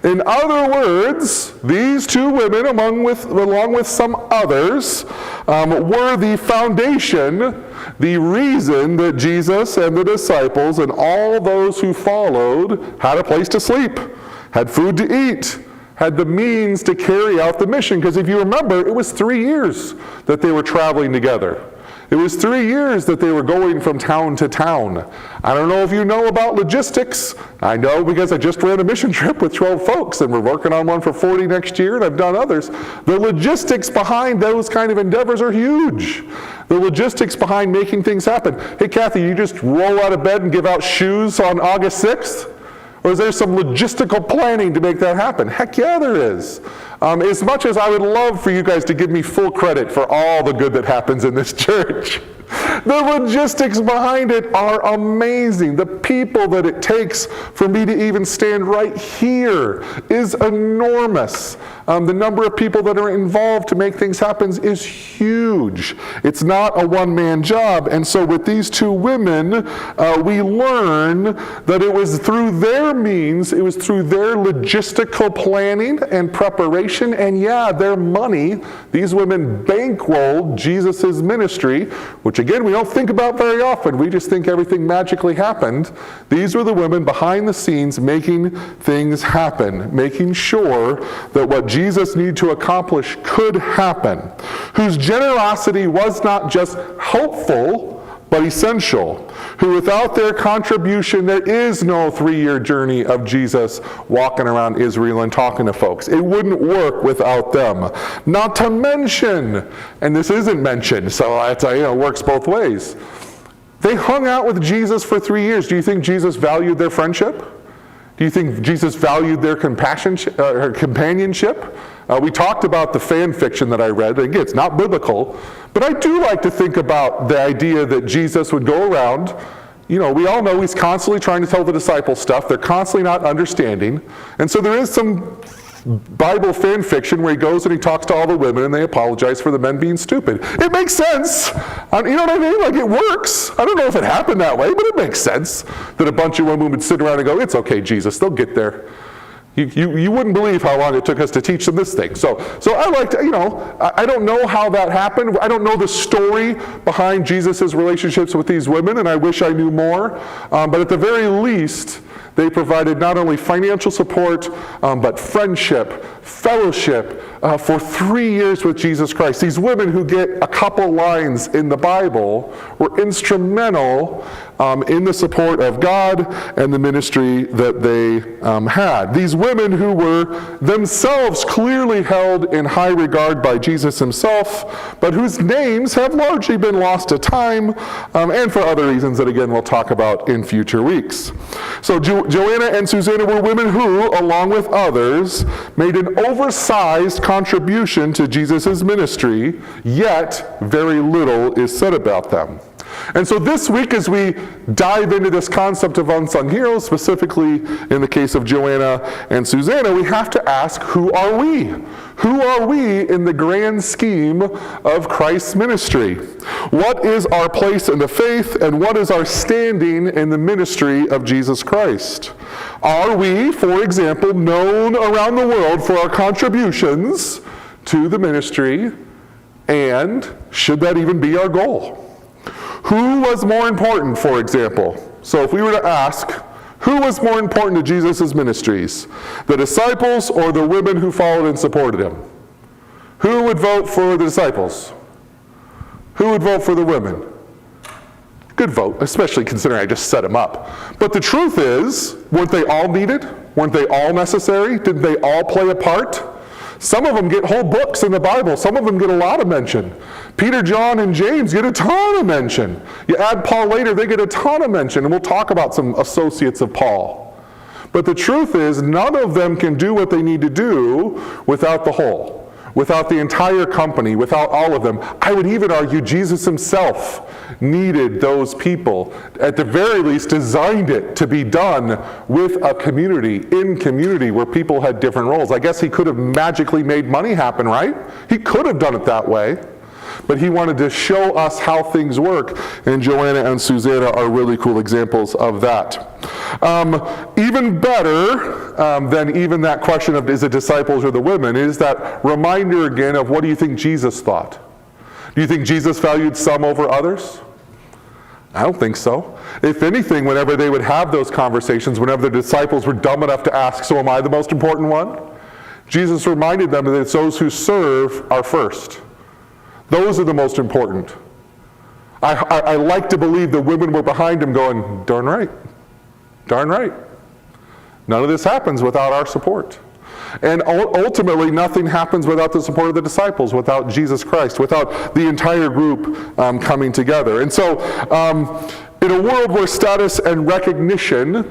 In other words, these 2 women, along with some others, were the foundation, the reason that Jesus and the disciples and all those who followed had a place to sleep, had food to eat, had the means to carry out the mission. Because if you remember, it was 3 years that they were traveling together. It was 3 years that they were going from town to town. I don't know if you know about logistics. I know because I just ran a mission trip with 12 folks, and we're working on one for 40 next year, and I've done others. The logistics behind those kind of endeavors are huge. The logistics behind making things happen. Hey, Kathy, you just roll out of bed and give out shoes on August 6th? Or is there some logistical planning to make that happen? Heck yeah, there is. As much as I would love for you guys to give me full credit for all the good that happens in this church, the logistics behind it are amazing. The people that it takes for me to even stand right here is enormous. The number of people that are involved to make things happen is huge. It's not a one-man job. And so with these two women, we learn that it was through their means, it was through their logistical planning and preparation, and their money. These women bankrolled Jesus' ministry, which again, we don't think about very often. We just think everything magically happened. These were the women behind the scenes making things happen, making sure that what Jesus needed to accomplish could happen, whose generosity was not just helpful, but essential, who without their contribution, there is no 3-year journey of Jesus walking around Israel and talking to folks. It wouldn't work without them. Not to mention, and this isn't mentioned, so it works both ways. They hung out with Jesus for 3 years. Do you think Jesus valued their friendship? Do you think Jesus valued their companionship? We talked about the fan fiction that I read. Again, it's not biblical, but I do like to think about the idea that Jesus would go around. We all know he's constantly trying to tell the disciples stuff. They're constantly not understanding. And so there is some Bible fan fiction where he goes and he talks to all the women and they apologize for the men being stupid. It makes sense. You know what I mean? Like, it works. I don't know if it happened that way, but it makes sense that a bunch of women would sit around and go, "It's okay, Jesus, they'll get there. You wouldn't believe how long it took us to teach them this thing." So I like to, I don't know how that happened. I don't know the story behind Jesus' relationships with these women, and I wish I knew more. But at the very least, they provided not only financial support, but friendship, fellowship for 3 years with Jesus Christ. These women who get a couple lines in the Bible were instrumental in the support of God and the ministry that they had. These women who were themselves clearly held in high regard by Jesus himself, but whose names have largely been lost to time, and for other reasons that again we'll talk about in future weeks. So Joanna and Susanna were women who, along with others, made an oversized contribution to Jesus' ministry, yet very little is said about them. And so this week, as we dive into this concept of unsung heroes, specifically in the case of Joanna and Susanna, we have to ask, who are we? Who are we in the grand scheme of Christ's ministry? What is our place in the faith, and what is our standing in the ministry of Jesus Christ? Are we, for example, known around the world for our contributions to the ministry, and should that even be our goal? Who was more important, for example? So if we were to ask, who was more important to Jesus' ministries? The disciples or the women who followed and supported him? Who would vote for the disciples? Who would vote for the women? Good vote, especially considering I just set them up. But the truth is, weren't they all needed? Weren't they all necessary? Didn't they all play a part? Some of them get whole books in the Bible. Some of them get a lot of mention. Peter, John, and James get a ton of mention. You add Paul later, they get a ton of mention, and we'll talk about some associates of Paul. But the truth is, none of them can do what they need to do without the whole, without the entire company, without all of them. I would even argue Jesus himself needed those people, at the very least designed it to be done with a community, in community, where people had different roles. I guess he could have magically made money happen, right? He could have done it that way. But he wanted to show us how things work, and Joanna and Susanna are really cool examples of that. Even better than even that question of is it disciples or the women is that reminder again of what do you think Jesus thought? Do you think Jesus valued some over others? I don't think so. If anything, whenever they would have those conversations, whenever the disciples were dumb enough to ask, so am I the most important one? Jesus reminded them that it's those who serve are first. Those are the most important. I like to believe the women were behind him going, darn right, darn right. None of this happens without our support. And ultimately, nothing happens without the support of the disciples, without Jesus Christ, without the entire group coming together. And so, in a world where status and recognition,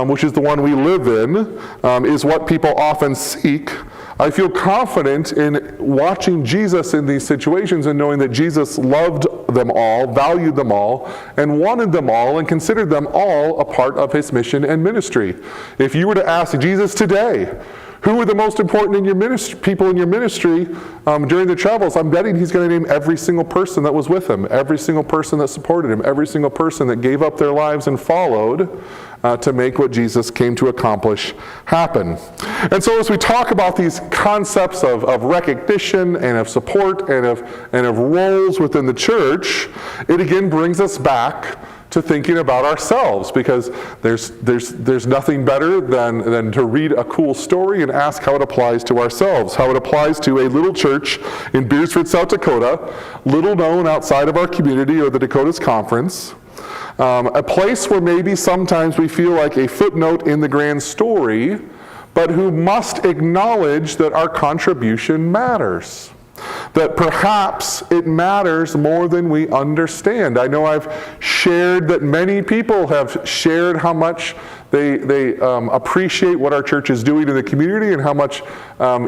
which is the one we live in, is what people often seek, I feel confident in watching Jesus in these situations and knowing that Jesus loved them all, valued them all, and wanted them all, and considered them all a part of his mission and ministry. If you were to ask Jesus today, who were the most important in your ministry, people in your ministry during the travels, I'm betting he's going to name every single person that was with him, every single person that supported him, every single person that gave up their lives and followed to make what Jesus came to accomplish happen. And so as we talk about these concepts of recognition and of support and of roles within the church, it again brings us back to thinking about ourselves, because there's nothing better than to read a cool story and ask how it applies to ourselves, how it applies to a little church in Beersford, South Dakota, little known outside of our community or the Dakotas Conference, a place where maybe sometimes we feel like a footnote in the grand story, but who must acknowledge that our contribution matters. That perhaps it matters more than we understand. I know I've shared that many people have shared how much they appreciate what our church is doing in the community, and how much,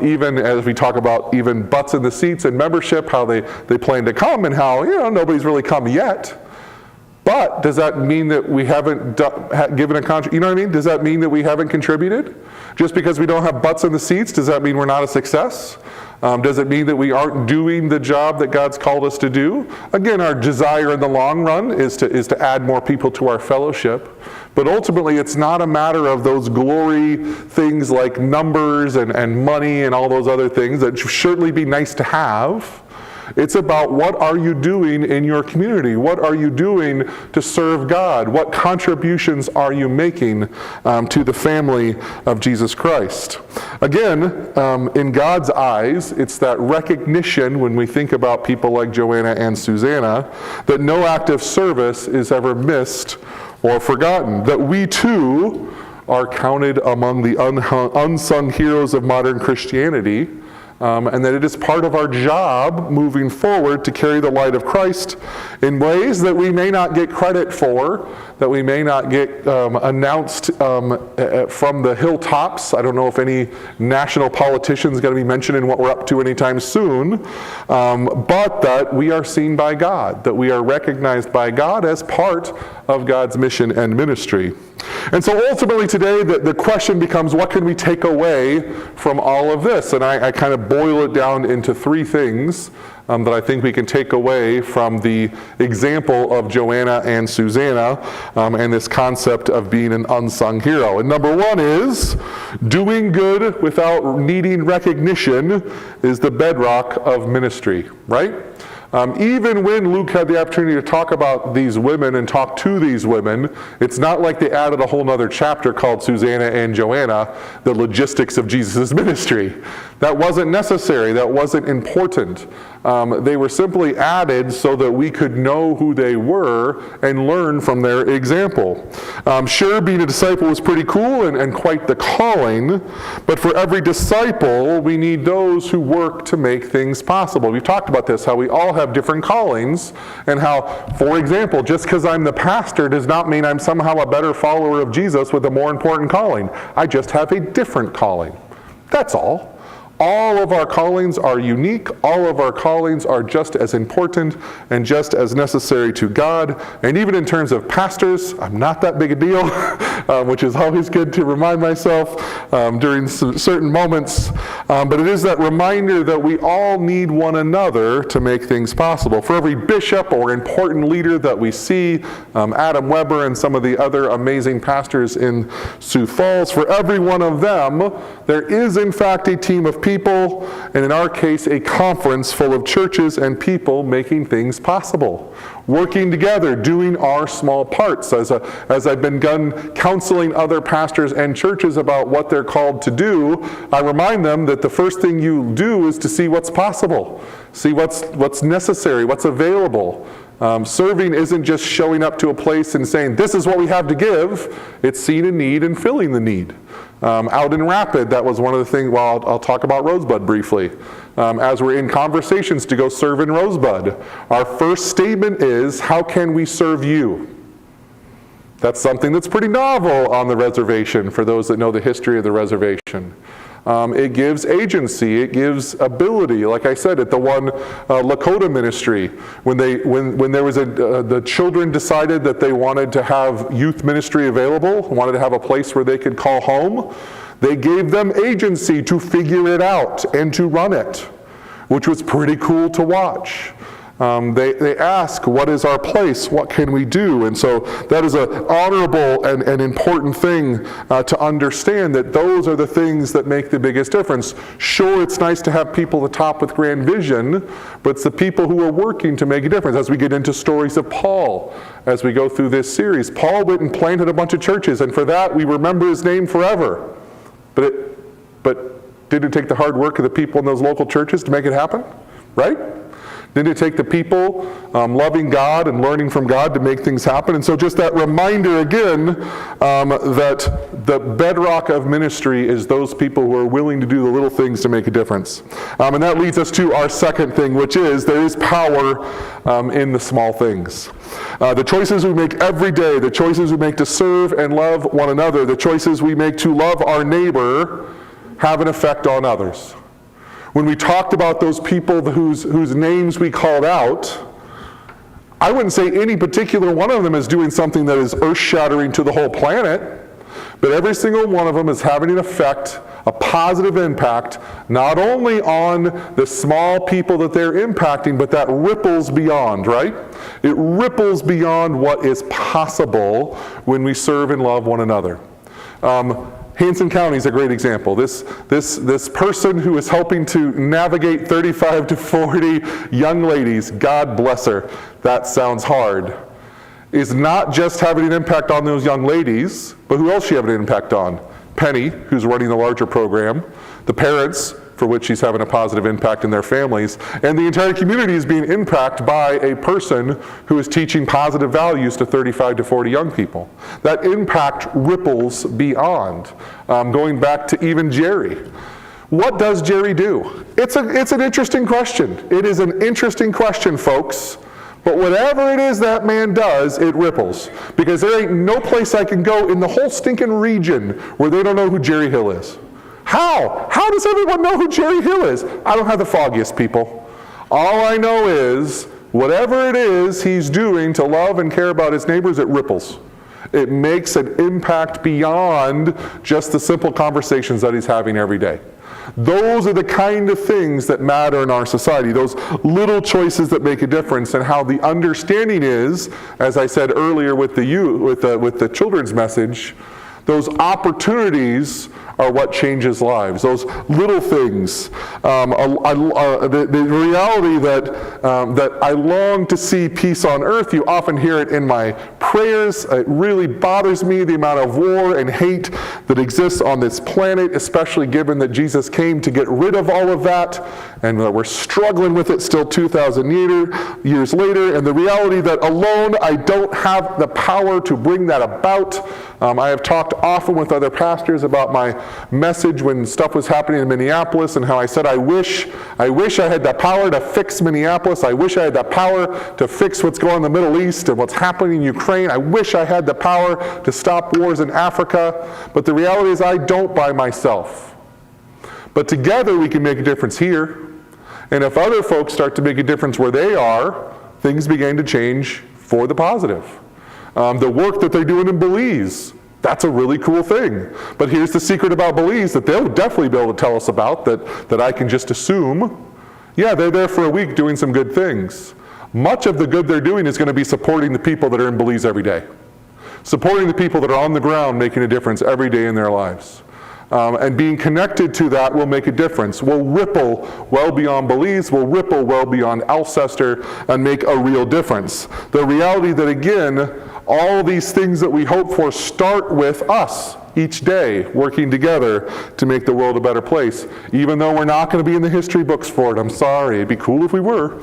even as we talk about even butts in the seats and membership, how they plan to come, and how, nobody's really come yet. But does that mean that we haven't given a contribution? You know what I mean? Does that mean that we haven't contributed? Just because we don't have butts in the seats, does that mean we're not a success? Does it mean that we aren't doing the job that God's called us to do? Again, our desire in the long run is to add more people to our fellowship. But ultimately, it's not a matter of those glory things like numbers and money and all those other things that should certainly be nice to have. It's about, what are you doing in your community? What are you doing to serve God? What contributions are you making to the family of Jesus Christ? Again, in God's eyes, it's that recognition when we think about people like Joanna and Susanna, that no act of service is ever missed or forgotten, that we too are counted among the unsung heroes of modern Christianity, and that it is part of our job moving forward to carry the light of Christ in ways that we may not get credit for, that we may not get announced from the hilltops. I don't know if any national politician is going to be mentioning what we're up to anytime soon, but that we are seen by God, that we are recognized by God as part of God's mission and ministry. And so ultimately today, the question becomes, what can we take away from all of this? And I kind of boil it down into three things that I think we can take away from the example of Joanna and Susanna and this concept of being an unsung hero. And number one is, doing good without needing recognition is the bedrock of ministry, right? Even when Luke had the opportunity to talk about these women and talk to these women, it's not like they added a whole nother chapter called Susanna and Joanna, the logistics of Jesus' ministry. That wasn't necessary. That wasn't important. They were simply added so that we could know who they were and learn from their example. Sure, being a disciple was pretty cool and quite the calling, but for every disciple, we need those who work to make things possible. We've talked about this, how we all have different callings, and how, for example, just because I'm the pastor does not mean I'm somehow a better follower of Jesus with a more important calling. I just have a different calling. That's all. All of our callings are unique. All of our callings are just as important and just as necessary to God. And even in terms of pastors, I'm not that big a deal, which is always good to remind myself during certain moments. But it is that reminder that we all need one another to make things possible. For every bishop or important leader that we see, Adam Weber and some of the other amazing pastors in Sioux Falls, for every one of them, there is in fact a team of people, and in our case, a conference full of churches and people making things possible. Working together, doing our small parts. As I've begun counseling other pastors and churches about what they're called to do, I remind them that the first thing you do is to see what's possible. See what's necessary, what's available. Serving isn't just showing up to a place and saying, this is what we have to give. It's seeing a need and filling the need. Out in Rapid, that was one of the things, well, I'll talk about Rosebud briefly. As we're in conversations to go serve in Rosebud, our first statement is, how can we serve you? That's something that's pretty novel on the reservation for those that know the history of the reservation. It gives agency. It gives ability. Like I said, at the one Lakota ministry, when there was the children decided that they wanted to have youth ministry available, wanted to have a place where they could call home, they gave them agency to figure it out and to run it, which was pretty cool to watch. They ask, what is our place? What can we do? And so that is an honorable and important thing to understand, that those are the things that make the biggest difference. Sure, it's nice to have people at the top with grand vision, but it's the people who are working to make a difference. As we get into stories of Paul, as we go through this series, Paul went and planted a bunch of churches, and for that we remember his name forever. But did it take the hard work of the people in those local churches to make it happen? Right? Didn't it take the people loving God and learning from God to make things happen? And so just that reminder again that the bedrock of ministry is those people who are willing to do the little things to make a difference. And that leads us to our second thing, which is there is power in the small things. The choices we make every day, the choices we make to serve and love one another, the choices we make to love our neighbor have an effect on others. When we talked about those people whose names we called out, I wouldn't say any particular one of them is doing something that is earth-shattering to the whole planet, but every single one of them is having an effect, a positive impact, not only on the small people that they're impacting, but that ripples beyond, right? It ripples beyond what is possible when we serve and love one another. Hanson County is a great example. This person who is helping to navigate 35 to 40 young ladies, God bless her, that sounds hard, is not just having an impact on those young ladies, but who else she having an impact on? Penny, who's running the larger program, the parents, for which she's having a positive impact in their families, and the entire community is being impacted by a person who is teaching positive values to 35 to 40 young people. That impact ripples beyond. Going back to even Jerry. What does Jerry do? It's an interesting question. It is an interesting question, folks. But whatever it is that man does, it ripples. Because there ain't no place I can go in the whole stinking region where they don't know who Jerry Hill is. How? How does everyone know who Jerry Hill is? I don't have the foggiest, people. All I know is, whatever it is he's doing to love and care about his neighbors, it ripples. It makes an impact beyond just the simple conversations that he's having every day. Those are the kind of things that matter in our society, those little choices that make a difference, and how the understanding is, as I said earlier with the children's message, those opportunities are what changes lives. Those little things. The reality that I long to see peace on earth, you often hear it in my prayers. It really bothers me, the amount of war and hate that exists on this planet, especially given that Jesus came to get rid of all of that, and we're struggling with it still 2,000 years later. And the reality that alone I don't have the power to bring that about. I have talked often with other pastors about my message when stuff was happening in Minneapolis, and how I said I wish I had the power to fix Minneapolis. I wish I had the power to fix what's going on in the Middle East and what's happening in Ukraine. I wish I had the power to stop wars in Africa. But the reality is I don't by myself. But together we can make a difference here. And if other folks start to make a difference where they are, things begin to change for the positive. The work that they're doing in Belize, that's a really cool thing. But here's the secret about Belize that they'll definitely be able to tell us about, that I can just assume. Yeah, they're there for a week doing some good things. Much of the good they're doing is going to be supporting the people that are in Belize every day. Supporting the people that are on the ground making a difference every day in their lives. And being connected to that will make a difference. Will ripple well beyond Belize, will ripple well beyond Alcester, and make a real difference. The reality that, again, all these things that we hope for start with us each day working together to make the world a better place. Even though we're not going to be in the history books for it. I'm sorry. It'd be cool if we were.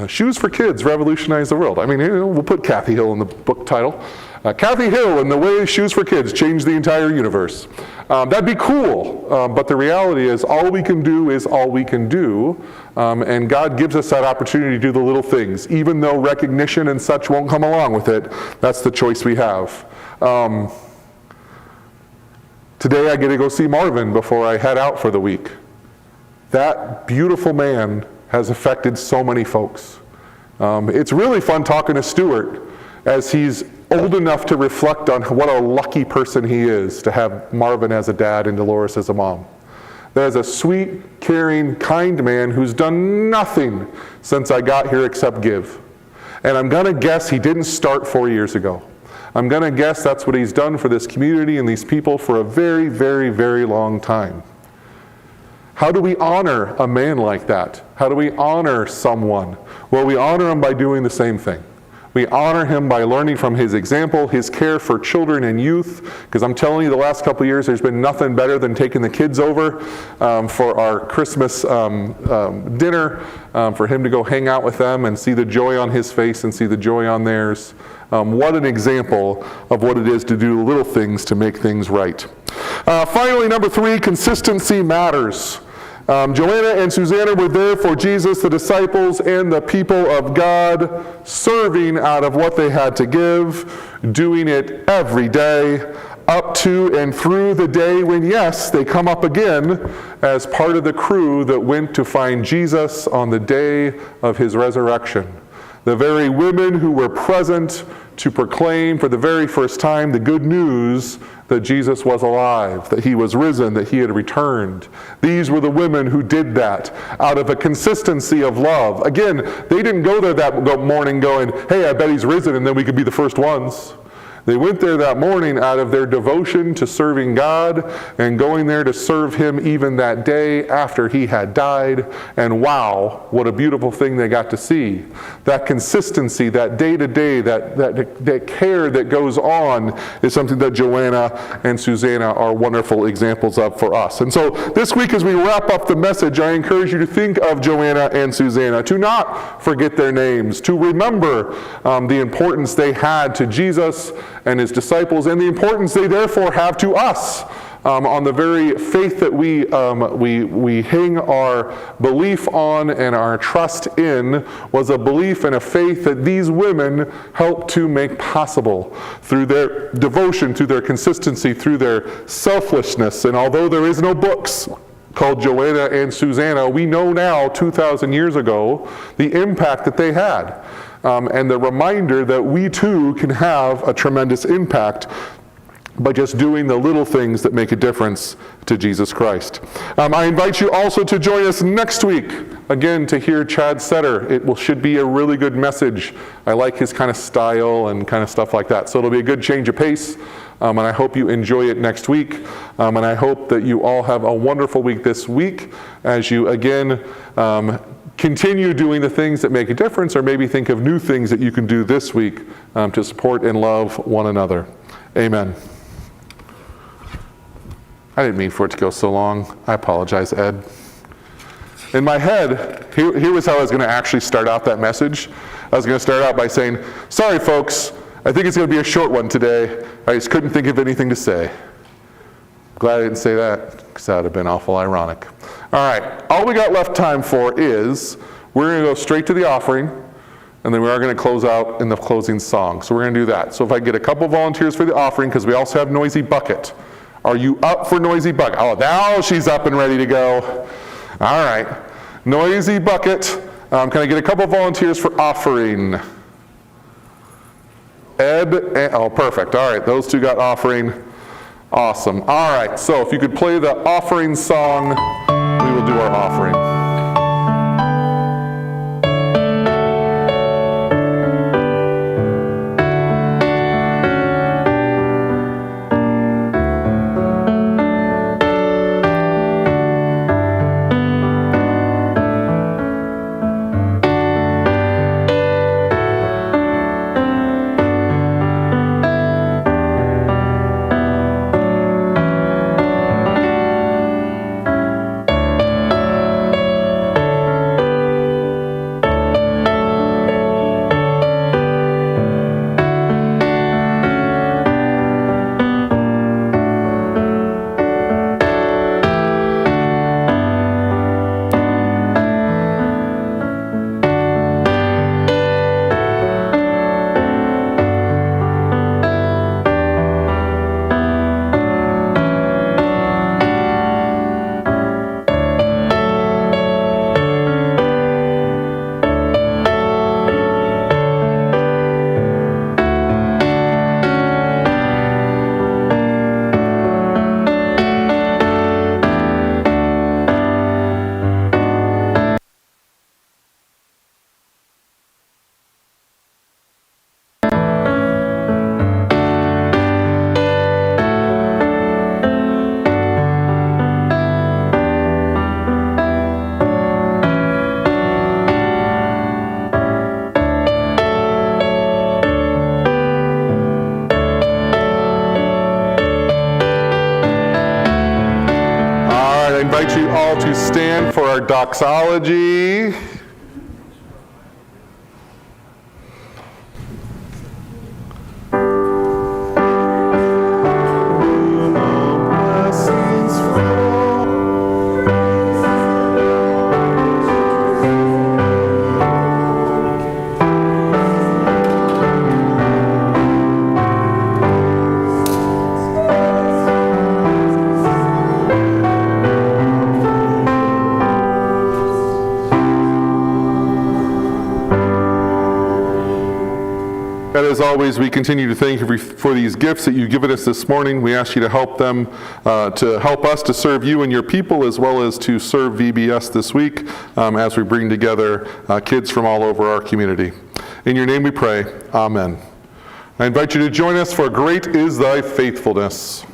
Shoes for Kids Revolutionize the World. I mean, we'll put Kathy Hill in the book title. Kathy Hill and the way Shoes for Kids changed the entire universe. That'd be cool, but the reality is all we can do is all we can do, and God gives us that opportunity to do the little things, even though recognition and such won't come along with it. That's the choice we have. Today I get to go see Marvin before I head out for the week. That beautiful man has affected so many folks. It's really fun talking to Stuart as he's old enough to reflect on what a lucky person he is to have Marvin as a dad and Dolores as a mom. That is a sweet, caring, kind man who's done nothing since I got here except give. And I'm gonna guess he didn't start 4 years ago. I'm gonna guess that's what he's done for this community and these people for a very, very, very long time. How do we honor a man like that? How do we honor someone? Well, we honor him by doing the same thing. We honor him by learning from his example, his care for children and youth, because I'm telling you, the last couple of years, there's been nothing better than taking the kids over for our Christmas dinner, for him to go hang out with them and see the joy on his face and see the joy on theirs. What an example of what it is to do little things to make things right. Finally, number 3, consistency matters. Joanna and Susanna were there for Jesus, the disciples, and the people of God, serving out of what they had to give, doing it every day, up to and through the day when, yes, they come up again as part of the crew that went to find Jesus on the day of his resurrection. The very women who were present to proclaim for the very first time the good news that Jesus was alive, that he was risen, that he had returned. These were the women who did that out of a consistency of love. Again, they didn't go there that morning going, hey, I bet he's risen and then we could be the first ones. They went there that morning out of their devotion to serving God and going there to serve him even that day after he had died. And wow, what a beautiful thing they got to see. That consistency, that day-to-day, that care that goes on is something that Joanna and Susanna are wonderful examples of for us. And so this week as we wrap up the message, I encourage you to think of Joanna and Susanna, to not forget their names, to remember the importance they had to Jesus and his disciples, and the importance they therefore have to us on the very faith that we hang our belief on and our trust in, was a belief and a faith that these women helped to make possible through their devotion, through their consistency, through their selflessness. And although there is no books called Joanna and Susanna, we know now, 2,000 years ago, the impact that they had. And the reminder that we too can have a tremendous impact by just doing the little things that make a difference to Jesus Christ. I invite you also to join us next week, again, to hear Chad Setter. Should be a really good message. I like his kind of style and kind of stuff like that. So it'll be a good change of pace. And I hope you enjoy it next week. And I hope that you all have a wonderful week this week as you, again, continue doing the things that make a difference, or maybe think of new things that you can do this week to support and love one another. Amen. I didn't mean for it to go so long. I apologize, Ed. In my head, here was how I was going to actually start out that message. I was going to start out by saying, sorry folks, I think it's going to be a short one today. I just couldn't think of anything to say. Glad I didn't say that, because that would have been awful ironic. All right, all we got left time for is, we're going to go straight to the offering, and then we are going to close out in the closing song. So we're going to do that. So if I get a couple volunteers for the offering, because we also have Noisy Bucket. Are you up for Noisy Bucket? Oh, now she's up and ready to go. All right, Noisy Bucket. Can I get a couple volunteers for offering? Ed, oh, perfect. All right, those two got offering. Awesome. All right, so if you could play the offering song, we will do our offering. invite you all to stand for our doxology. And as always, we continue to thank you for these gifts that you've given us this morning. We ask you to help them, to help us to serve you and your people, as well as to serve VBS this week as we bring together kids from all over our community. In your name we pray, amen. I invite you to join us for Great is Thy Faithfulness.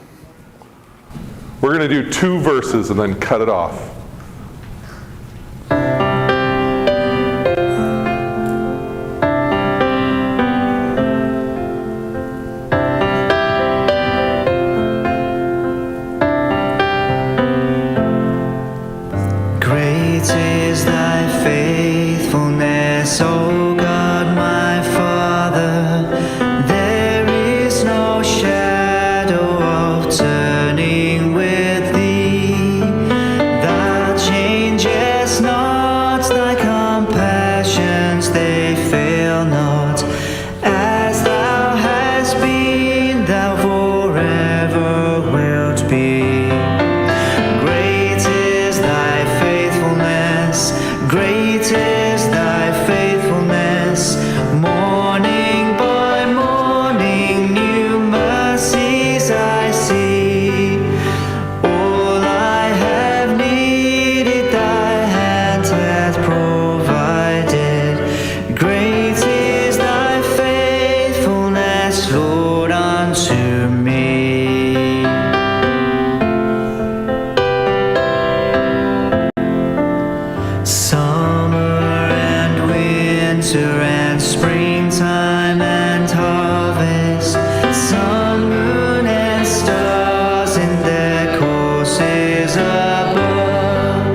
We're going to do 2 verses and then cut it off. Great is thy faithfulness, O God my Father. There is no shadow of turning with thee. Thou changest not, thy compassions they fail not. As thou hast been, thou forever wilt be. Great is thy faithfulness, morning by morning, new mercies I see. All I have needed, thy hand hath provided. Great is thy faithfulness, Lord, unto me. Summer and winter and springtime and harvest, sun, moon, and stars in their courses above,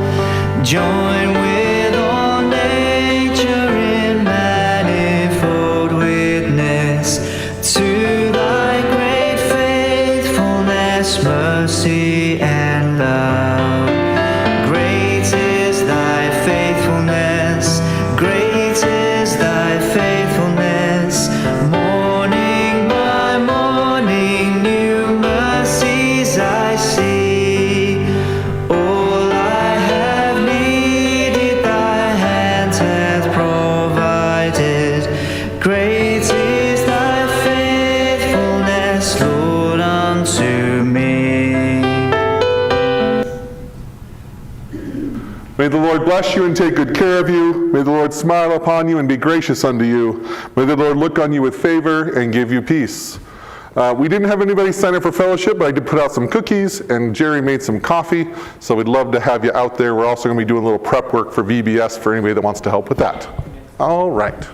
join with all nature in manifold witness to thy great faithfulness, mercy, and love. Great is thy faithfulness, great is thy faithfulness, morning by morning, new mercies I see. All I have needed, thy hand hath provided. Great is thy faithfulness, Lord, unto me. May the Lord bless you and take good care of you. May the Lord smile upon you and be gracious unto you. May the Lord look on you with favor and give you peace. We didn't have anybody sign up for fellowship, but I did put out some cookies, and Jerry made some coffee, so we'd love to have you out there. We're also going to be doing a little prep work for VBS for anybody that wants to help with that. All right.